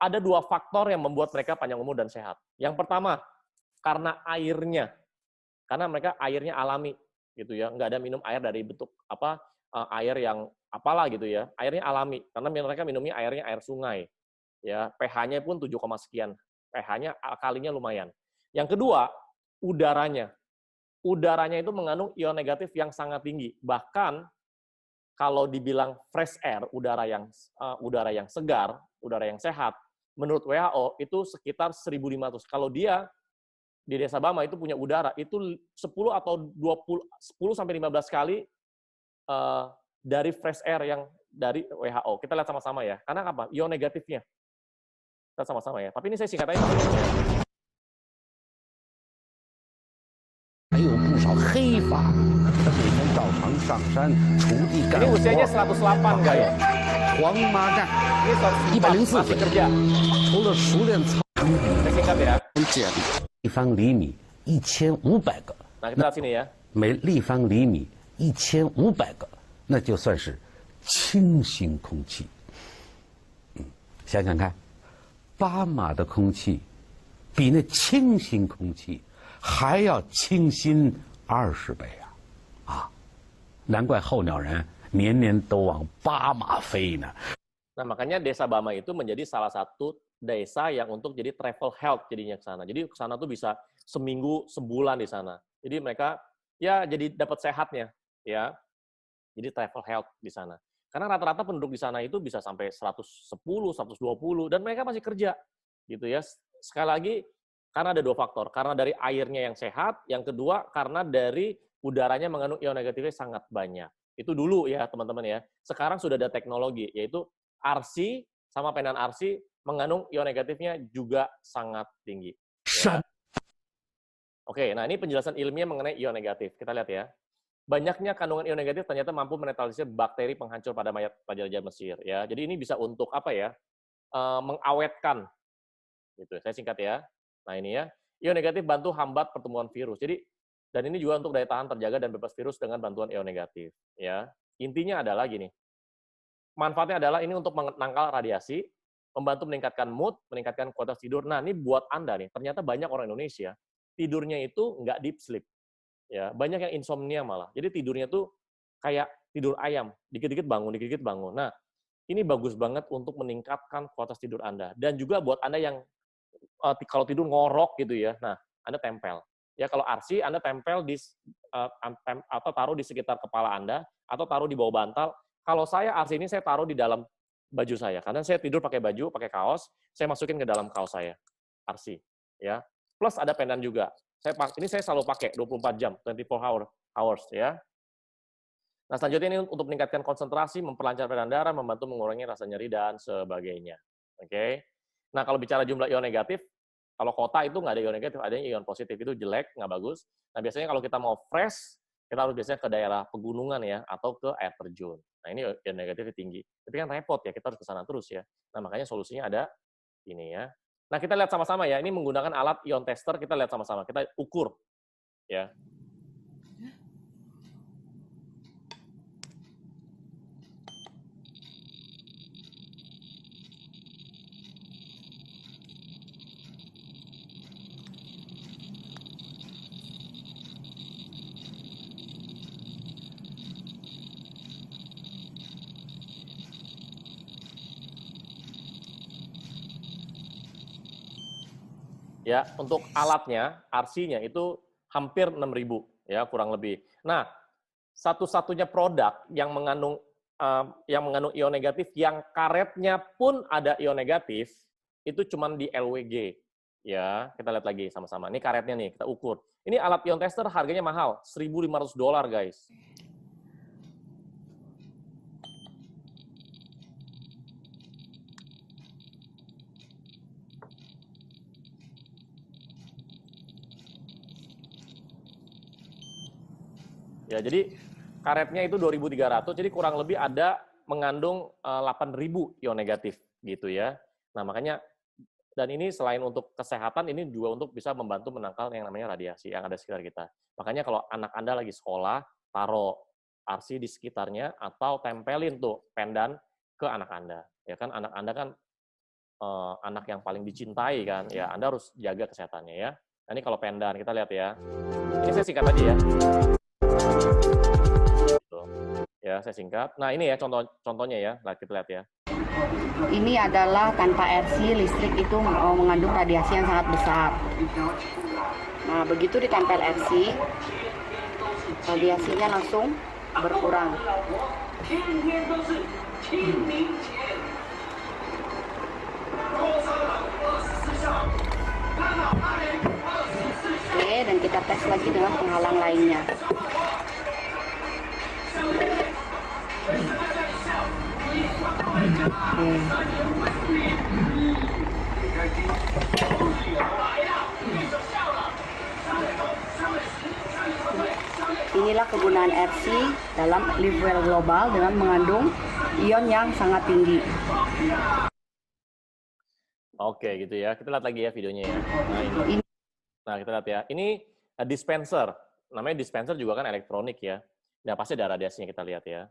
Ada dua faktor yang membuat mereka panjang umur dan sehat. Yang pertama, karena airnya. Karena mereka airnya alami gitu ya, nggak ada minum air dari bentuk air yang apalah gitu ya. Airnya alami karena mereka minumnya airnya air sungai. Ya, pH-nya pun 7, sekian. pH-nya alkalinya lumayan. Yang kedua, udaranya. Udaranya itu mengandung ion negatif yang sangat tinggi. Bahkan kalau dibilang fresh air, udara yang segar, udara yang sehat, menurut WHO itu sekitar 1.500. Kalau dia di Desa Bama itu punya udara itu 10 atau 20, 10 sampai 15 kali dari fresh air yang dari WHO. Kita lihat sama-sama ya. Karena apa? Ion negatifnya. Kita sama-sama ya. Tapi ini saya singkat aja. Ini usianya 108 guys. 黄麻站 ini 104岁 kerja. 除了熟练操 Saya singkat ya. 剪立方厘米1500个， Nah, kita lihat sini ya. 每立方厘米1500个，那就算是清新空气。想想看，巴马的空气比那清新空气还要清新20倍啊！难怪候鸟人年年都往巴马飞呢。 Nah, makanya Desa Bama itu menjadi salah satu desa yang untuk jadi travel health jadinya ke sana. Jadi ke sana tuh bisa seminggu, sebulan di sana. Jadi mereka ya jadi dapat sehatnya ya. Jadi travel health di sana. Karena rata-rata penduduk di sana itu bisa sampai 110, 120 dan mereka masih kerja. Gitu ya. Sekali lagi karena ada dua faktor. Karena dari airnya yang sehat, yang kedua karena dari udaranya mengandung ion negatifnya sangat banyak. Itu dulu ya, teman-teman ya. Sekarang sudah ada teknologi yaitu RC sama pendan RC mengandung ion negatifnya juga sangat tinggi. Ya. Oke, nah ini penjelasan ilmiah mengenai ion negatif. Kita lihat ya. Banyaknya kandungan ion negatif ternyata mampu menetralisir bakteri penghancur pada mayat penjelajah Mesir. Ya, jadi ini bisa untuk apa ya? Mengawetkan. Gitu. Saya singkat ya. Nah ini ya. Ion negatif bantu hambat pertumbuhan virus. Jadi dan ini juga untuk daya tahan terjaga dan bebas virus dengan bantuan ion negatif. Ya, intinya adalah gini. Manfaatnya adalah ini untuk menangkal radiasi, membantu meningkatkan mood, meningkatkan kualitas tidur. Nah ini buat Anda nih. Ternyata banyak orang Indonesia tidurnya itu nggak deep sleep. Ya, banyak yang insomnia malah. Jadi tidurnya tuh kayak tidur ayam, dikit-dikit bangun, dikit-dikit bangun. Nah, ini bagus banget untuk meningkatkan kualitas tidur Anda. Dan juga buat Anda yang kalau tidur ngorok gitu ya, nah, Anda tempel. Ya, kalau RC, Anda tempel di atau taruh di sekitar kepala Anda, atau taruh di bawah bantal. Kalau saya RC ini saya taruh di dalam baju saya, karena saya tidur pakai baju, pakai kaos, saya masukin ke dalam kaos saya, RC. Ya. Plus ada pendan juga. Ini saya selalu pakai 24 jam, 24 hours ya. Nah, selanjutnya ini untuk meningkatkan konsentrasi, memperlancar peredaran darah, membantu mengurangi rasa nyeri dan sebagainya. Oke. Nah, kalau bicara jumlah ion negatif, kalau kota itu nggak ada ion negatif, adanya ion positif, itu jelek, nggak bagus. Nah, biasanya kalau kita mau fresh, kita harus biasanya ke daerah pegunungan ya, atau ke air terjun. Nah, ini ion negatifnya tinggi. Tapi kan repot ya, kita harus ke sana terus ya. Nah, makanya solusinya ada ini ya. Nah, kita lihat sama-sama ya. Ini menggunakan alat ion tester, kita lihat sama-sama. Kita ukur. Ya. Ya, untuk alatnya, RC-nya itu hampir 6.000 ya, kurang lebih. Nah, satu-satunya produk yang mengandung ion negatif yang karetnya pun ada ion negatif itu cuma di LWG. Ya, kita lihat lagi sama-sama. Ini karetnya nih, kita ukur. Ini alat ion tester harganya mahal, $1.500, guys. Ya, jadi karetnya itu 2.300, jadi kurang lebih ada mengandung 8.000 ion negatif gitu ya. Nah, makanya dan ini selain untuk kesehatan, ini juga untuk bisa membantu menangkal yang namanya radiasi yang ada di sekitar kita. Makanya kalau anak Anda lagi sekolah, taruh RC di sekitarnya atau tempelin tuh pendan ke anak Anda. Ya kan anak Anda kan anak yang paling dicintai kan. Ya, Anda harus jaga kesehatannya ya. Nah, ini kalau pendan kita lihat ya. Ini saya singkat aja ya. Gitu. Ya, saya singkat. Nah, ini ya contohnya ya. Nah, kita lihat ya. Ini adalah tanpa RC, listrik itu mengandung radiasi yang sangat besar. Nah, begitu ditempel RC, radiasinya langsung berkurang. Oke, dan kita tes lagi dengan penghalang lainnya. Inilah kegunaan RC dalam live well global dengan mengandung ion yang sangat tinggi. Oke, gitu ya. Kita lihat lagi ya videonya ya. Nah, ini. Nah, kita lihat ya. Ini dispenser. Namanya dispenser juga kan elektronik ya. Nah, pasti ada radiasinya, kita lihat ya.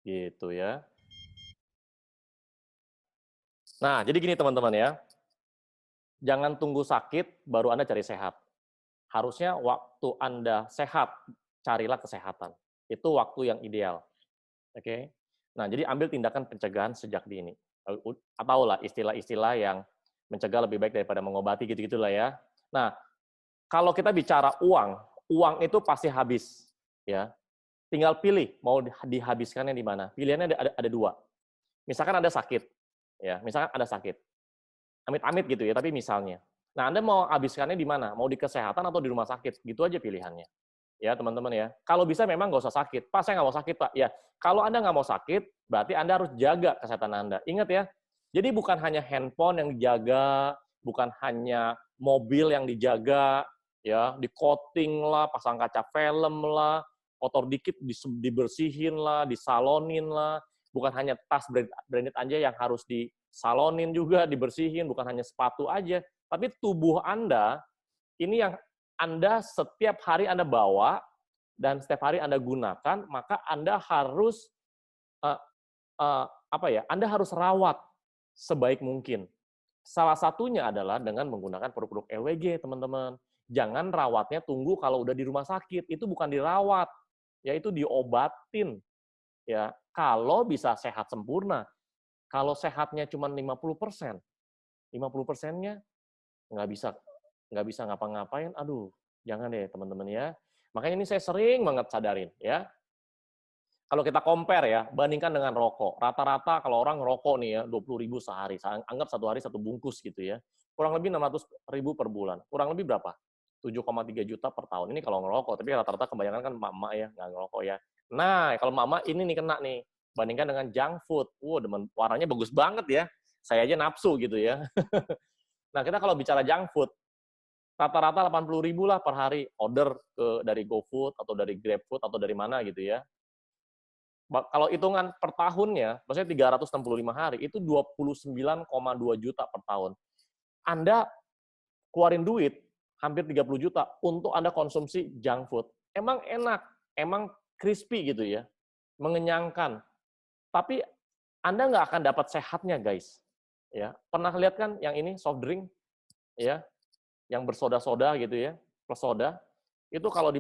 Gitu ya. Nah, jadi gini teman-teman ya. Jangan tunggu sakit baru Anda cari sehat. Harusnya waktu Anda sehat, carilah kesehatan. Itu waktu yang ideal. Oke. Nah, jadi ambil tindakan pencegahan sejak dini. Atau lah istilah-istilah yang mencegah lebih baik daripada mengobati gitu-gitulah ya. Nah, kalau kita bicara uang itu pasti habis ya. tinggal pilih mau dihabiskannya di mana. Pilihannya ada dua. Misalkan ada sakit, ya, misalkan ada sakit, amit-amit gitu ya, tapi misalnya. Nah, Anda mau habiskannya di mana? Mau di kesehatan atau di rumah sakit? Gitu aja pilihannya. Ya, teman-teman ya. Kalau bisa memang nggak usah sakit. Pak, saya nggak mau sakit, Pak. Ya, kalau Anda nggak mau sakit, berarti Anda harus jaga kesehatan Anda. Ingat ya, jadi bukan hanya handphone yang dijaga, bukan hanya mobil yang dijaga, ya, di coating lah, pasang kaca film lah, kotor dikit dibersihin lah, disalonin lah. Bukan hanya tas branded aja yang harus disalonin juga, dibersihin, bukan hanya sepatu aja. Tapi tubuh Anda, ini yang Anda setiap hari Anda bawa, dan setiap hari Anda gunakan, maka Anda harus, Anda harus rawat sebaik mungkin. Salah satunya adalah dengan menggunakan produk-produk EWG, teman-teman. Jangan rawatnya tunggu kalau udah di rumah sakit. Itu bukan dirawat, yaitu diobatin. Ya, kalau bisa sehat sempurna. Kalau sehatnya cuma 50%, 50%-nya nggak bisa ngapa-ngapain, aduh, jangan deh teman-teman ya. Makanya ini saya sering banget sadarin ya. Kalau kita compare ya, bandingkan dengan rokok. Rata-rata kalau orang rokok nih ya, 20.000 sehari. Anggap satu hari satu bungkus gitu ya. Kurang lebih 600.000 per bulan. Kurang lebih berapa? 7,3 juta per tahun. Ini kalau ngerokok, tapi rata-rata kebanyakan kan emak-emak ya, nggak ngerokok ya. Nah, kalau emak-emak ini nih kena nih. Bandingkan dengan junk food. Warnanya bagus banget ya. Saya aja nafsu gitu ya. Nah, kita kalau bicara junk food, rata-rata 80.000 lah per hari order dari GoFood atau dari GrabFood atau dari mana gitu ya. Kalau hitungan per tahunnya, maksudnya 365 hari, itu 29,2 juta per tahun. Anda keluarin duit, hampir 30 juta, untuk Anda konsumsi junk food. Emang enak, emang crispy gitu ya, mengenyangkan. Tapi Anda nggak akan dapat sehatnya, guys. Ya, pernah lihat kan yang ini, soft drink? Ya, yang bersoda-soda gitu ya, plus soda. Itu kalau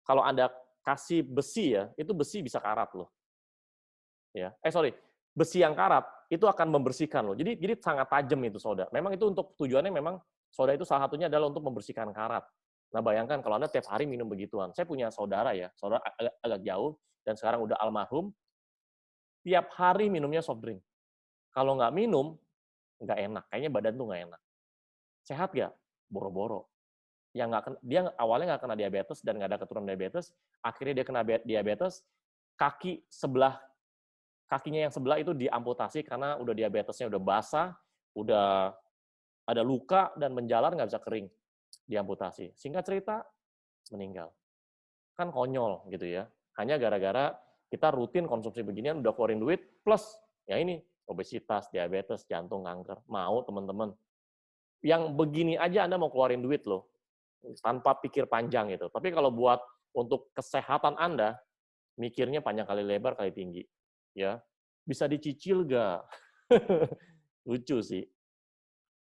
kalau Anda kasih besi ya, itu besi bisa karat loh. Ya, besi yang karat itu akan membersihkan loh. Jadi sangat tajam itu soda. Memang itu untuk tujuannya memang soda itu salah satunya adalah untuk membersihkan karat. Nah, bayangkan kalau Anda tiap hari minum begituan. Saya punya saudara ya, saudara agak jauh dan sekarang udah almarhum. Tiap hari minumnya soft drink. Kalau nggak minum, nggak enak. Kayaknya badan tuh nggak enak. Sehat nggak? Boro-boro. Dia awalnya nggak kena diabetes dan nggak ada keturunan diabetes, akhirnya dia kena diabetes, kakinya yang sebelah itu diamputasi karena udah diabetesnya udah basah, udah ada luka dan menjalar nggak bisa kering, diamputasi. Singkat cerita, meninggal. Kan konyol gitu ya. Hanya gara-gara kita rutin konsumsi beginian, udah keluarin duit, plus ya ini, obesitas, diabetes, jantung, kanker. Mau teman-teman. Yang begini aja Anda mau keluarin duit loh. Tanpa pikir panjang gitu. Tapi kalau buat untuk kesehatan Anda, mikirnya panjang kali lebar kali tinggi. Ya, bisa dicicil nggak? Lucu sih.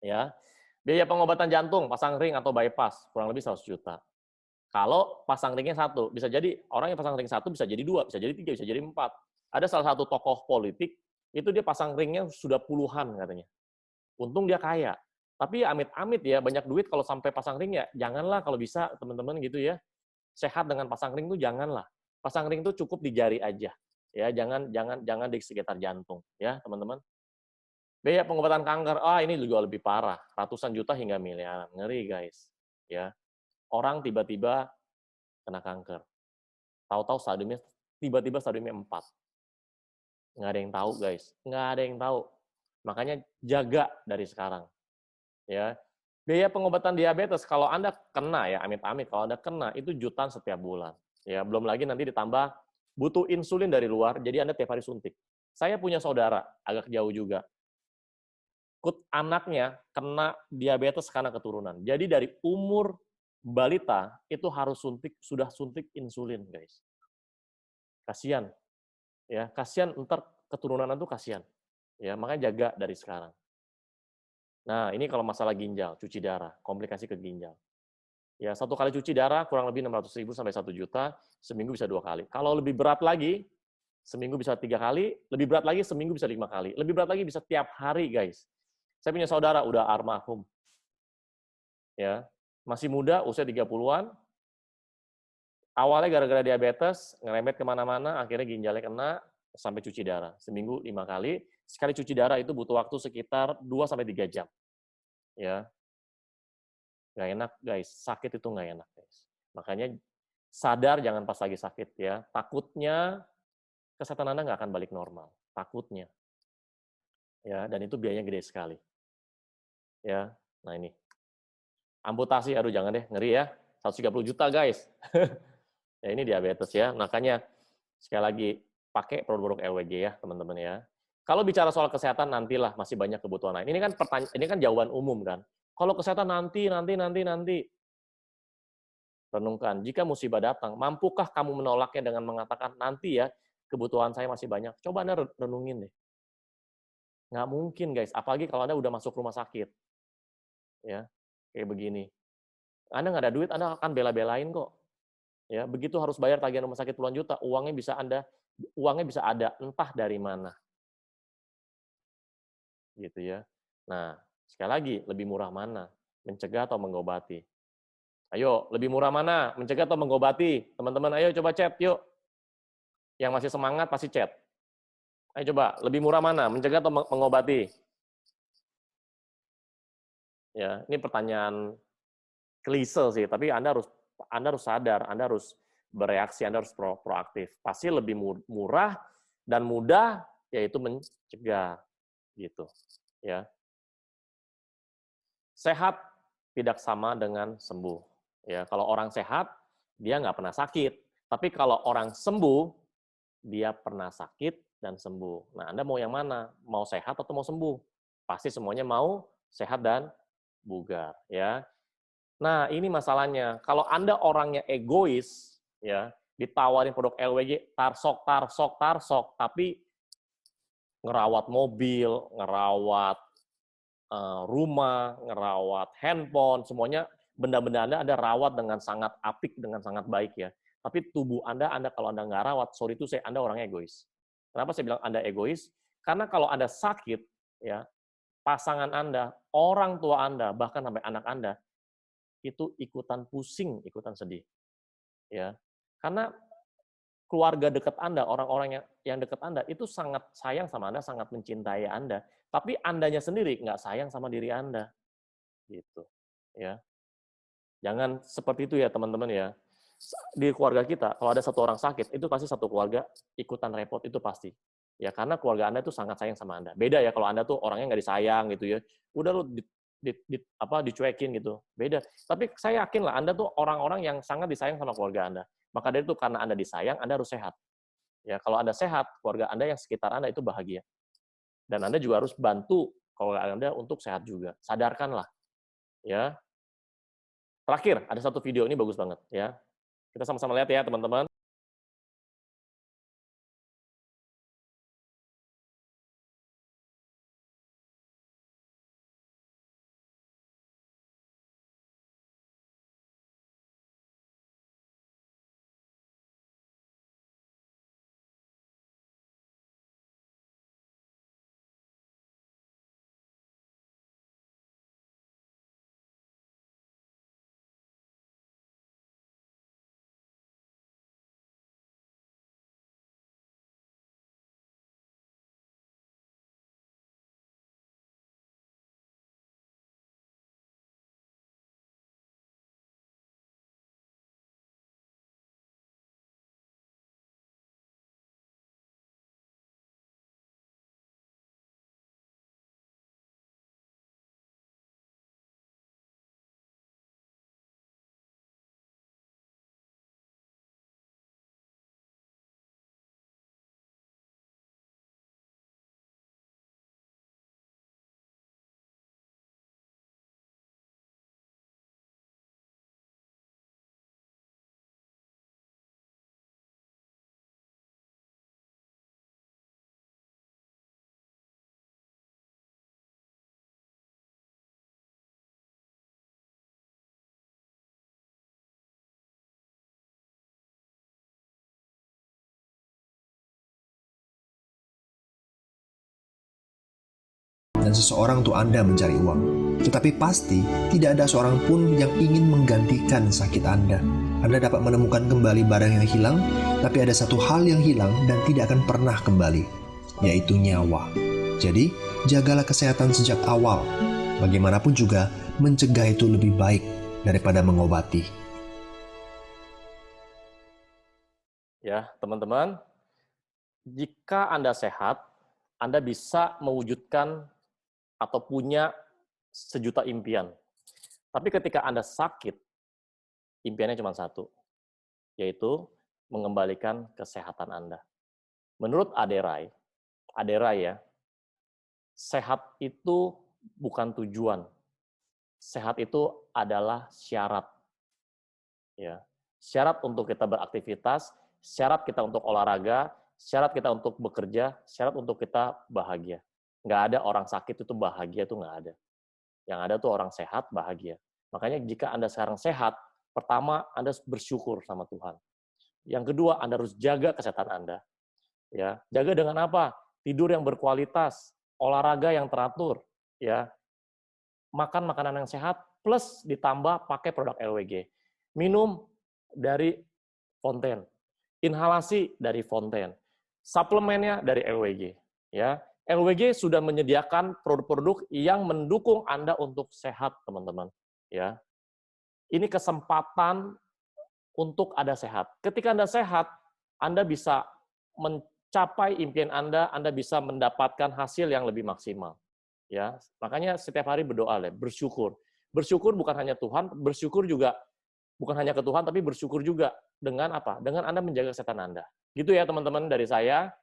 Ya, biaya pengobatan jantung, pasang ring atau bypass, kurang lebih 100 juta. Kalau pasang ringnya satu, bisa jadi orang yang pasang ring satu bisa jadi 2, bisa jadi 3, bisa jadi 4. Ada salah satu tokoh politik, itu dia pasang ringnya sudah puluhan katanya. Untung dia kaya. Tapi amit-amit ya, banyak duit kalau sampai pasang ring ya, janganlah kalau bisa teman-teman gitu ya. Sehat dengan pasang ring tuh janganlah. Pasang ring tuh cukup di jari aja. Ya, jangan di sekitar jantung ya, teman-teman. Biaya pengobatan kanker, ini juga lebih parah, ratusan juta hingga miliaran. Ngeri, guys. Ya. Orang tiba-tiba kena kanker. Tahu-tahu tiba-tiba stadiumnya 4. Nggak ada yang tahu, guys. Nggak ada yang tahu. Makanya jaga dari sekarang. Ya, biaya pengobatan diabetes kalau Anda kena ya, amit-amit kalau Anda kena itu jutaan setiap bulan. Ya, belum lagi nanti ditambah butuh insulin dari luar, jadi Anda tiap hari suntik. Saya punya saudara agak jauh juga. Anaknya kena diabetes karena keturunan. Jadi dari umur balita itu harus sudah suntik insulin, guys. Kasihan. Ya, kasihan ntar keturunan itu kasihan. Ya, makanya jaga dari sekarang. Nah, ini kalau masalah ginjal, cuci darah, komplikasi ke ginjal. Ya, satu kali cuci darah kurang lebih 600.000 sampai 1 juta, seminggu bisa 2 kali. Kalau lebih berat lagi, seminggu bisa 3 kali, lebih berat lagi seminggu bisa 5 kali. Lebih berat lagi bisa tiap hari, guys. Saya punya saudara udah almarhum. Ya, masih muda, usia 30-an, Awalnya gara-gara diabetes, ngerembet kemana-mana, akhirnya ginjalnya kena, sampai cuci darah. Seminggu 5 kali, sekali cuci darah itu butuh waktu sekitar 2-3 jam. Ya, nggak enak guys, sakit itu nggak enak guys. Makanya sadar jangan pas lagi sakit ya. Takutnya kesehatan Anda nggak akan balik normal. Takutnya. Ya, dan itu biayanya gede sekali. Ya, nah ini. Amputasi, aduh jangan deh, ngeri ya. 130 juta guys. Ya ini diabetes ya. Makanya sekali lagi pakai produk LWG ya teman-teman ya. Kalau bicara soal kesehatan nantilah masih banyak kebutuhan lain. Ini kan ini kan jawaban umum kan. Kalau kesehatan nanti. Renungkan, jika musibah datang, mampukah kamu menolaknya dengan mengatakan nanti ya, kebutuhan saya masih banyak. Coba Anda renungin deh. Nggak mungkin guys, apalagi kalau Anda udah masuk rumah sakit. Ya, kayak begini. Anda nggak ada duit, Anda akan bela-belain kok. Ya, begitu harus bayar tagihan rumah sakit puluhan juta, uangnya bisa ada entah dari mana. Gitu ya. Nah, sekali lagi, lebih murah mana? Mencegah atau mengobati? Ayo, lebih murah mana? Mencegah atau mengobati? Teman-teman, ayo coba chat yuk. Yang masih semangat pasti chat. Ayo coba, lebih murah mana? Mencegah atau mengobati? Ya, ini pertanyaan klise sih, tapi Anda harus sadar, Anda harus bereaksi, Anda harus proaktif. Pasti lebih murah dan mudah, yaitu mencegah, gitu. Ya. Sehat tidak sama dengan sembuh. Ya, kalau orang sehat, dia nggak pernah sakit. Tapi kalau orang sembuh, dia pernah sakit dan sembuh. Nah, Anda mau yang mana? Mau sehat atau mau sembuh? Pasti semuanya mau sehat dan bugar. Ya. Nah, ini masalahnya. Kalau Anda orangnya egois, ya, ditawarin produk LWG, tarsok, tapi ngerawat mobil, ngerawat rumah, ngerawat handphone, semuanya benda-benda Anda rawat dengan sangat apik, dengan sangat baik ya. Tapi tubuh Anda kalau Anda nggak rawat, sorry itu Anda orangnya egois. Kenapa saya bilang Anda egois? Karena kalau Anda sakit, ya, pasangan Anda, orang tua Anda, bahkan sampai anak Anda, itu ikutan pusing, ikutan sedih. Ya. Karena keluarga dekat Anda, orang-orang yang dekat Anda, itu sangat sayang sama Anda, sangat mencintai Anda. Tapi Andanya sendiri nggak sayang sama diri Anda. Gitu. Ya. Jangan seperti itu ya teman-teman ya. Di keluarga kita, kalau ada satu orang sakit, itu pasti satu keluarga ikutan repot, itu pasti. Ya, karena keluarga Anda itu sangat sayang sama Anda. Beda ya kalau Anda tuh orangnya nggak disayang gitu ya. Udah lu dicuekin gitu. Beda. Tapi saya yakin lah Anda tuh orang-orang yang sangat disayang sama keluarga Anda. Maka dari itu karena Anda disayang, Anda harus sehat. Ya, kalau Anda sehat, keluarga Anda yang sekitar Anda itu bahagia. Dan Anda juga harus bantu keluarga Anda untuk sehat juga. Sadarkanlah. Ya. Terakhir, ada satu video ini bagus banget ya. Kita sama-sama lihat ya, teman-teman. Dan seseorang untuk Anda mencari uang. Tetapi pasti tidak ada seorang pun yang ingin menggantikan sakit Anda. Anda dapat menemukan kembali barang yang hilang, tapi ada satu hal yang hilang dan tidak akan pernah kembali, yaitu nyawa. Jadi, jagalah kesehatan sejak awal. Bagaimanapun juga, mencegah itu lebih baik daripada mengobati. Ya, teman-teman, jika Anda sehat, Anda bisa mewujudkan atau punya sejuta impian. Tapi ketika Anda sakit, impiannya cuma satu, yaitu mengembalikan kesehatan Anda. Menurut Aderai ya, sehat itu bukan tujuan. Sehat itu adalah syarat. Ya, syarat untuk kita beraktivitas, syarat kita untuk olahraga, syarat kita untuk bekerja, syarat untuk kita bahagia. Nggak ada orang sakit itu bahagia, itu nggak ada. Yang ada tuh orang sehat, bahagia. Makanya jika Anda sekarang sehat, pertama, Anda harus bersyukur sama Tuhan. Yang kedua, Anda harus jaga kesehatan Anda. Ya, jaga dengan apa? Tidur yang berkualitas, olahraga yang teratur, ya. Makan makanan yang sehat, plus ditambah pakai produk LWG. Minum dari Fonten. Inhalasi dari Fonten. Suplemennya dari LWG, ya. LWG sudah menyediakan produk-produk yang mendukung Anda untuk sehat, teman-teman. Ya, ini kesempatan untuk Anda sehat. Ketika Anda sehat, Anda bisa mencapai impian Anda bisa mendapatkan hasil yang lebih maksimal. Ya, makanya setiap hari berdoa, bersyukur. Bersyukur bukan hanya Tuhan, bersyukur juga bukan hanya ke Tuhan, tapi bersyukur juga dengan apa? Dengan Anda menjaga kesehatan Anda. Gitu ya, teman-teman, dari saya.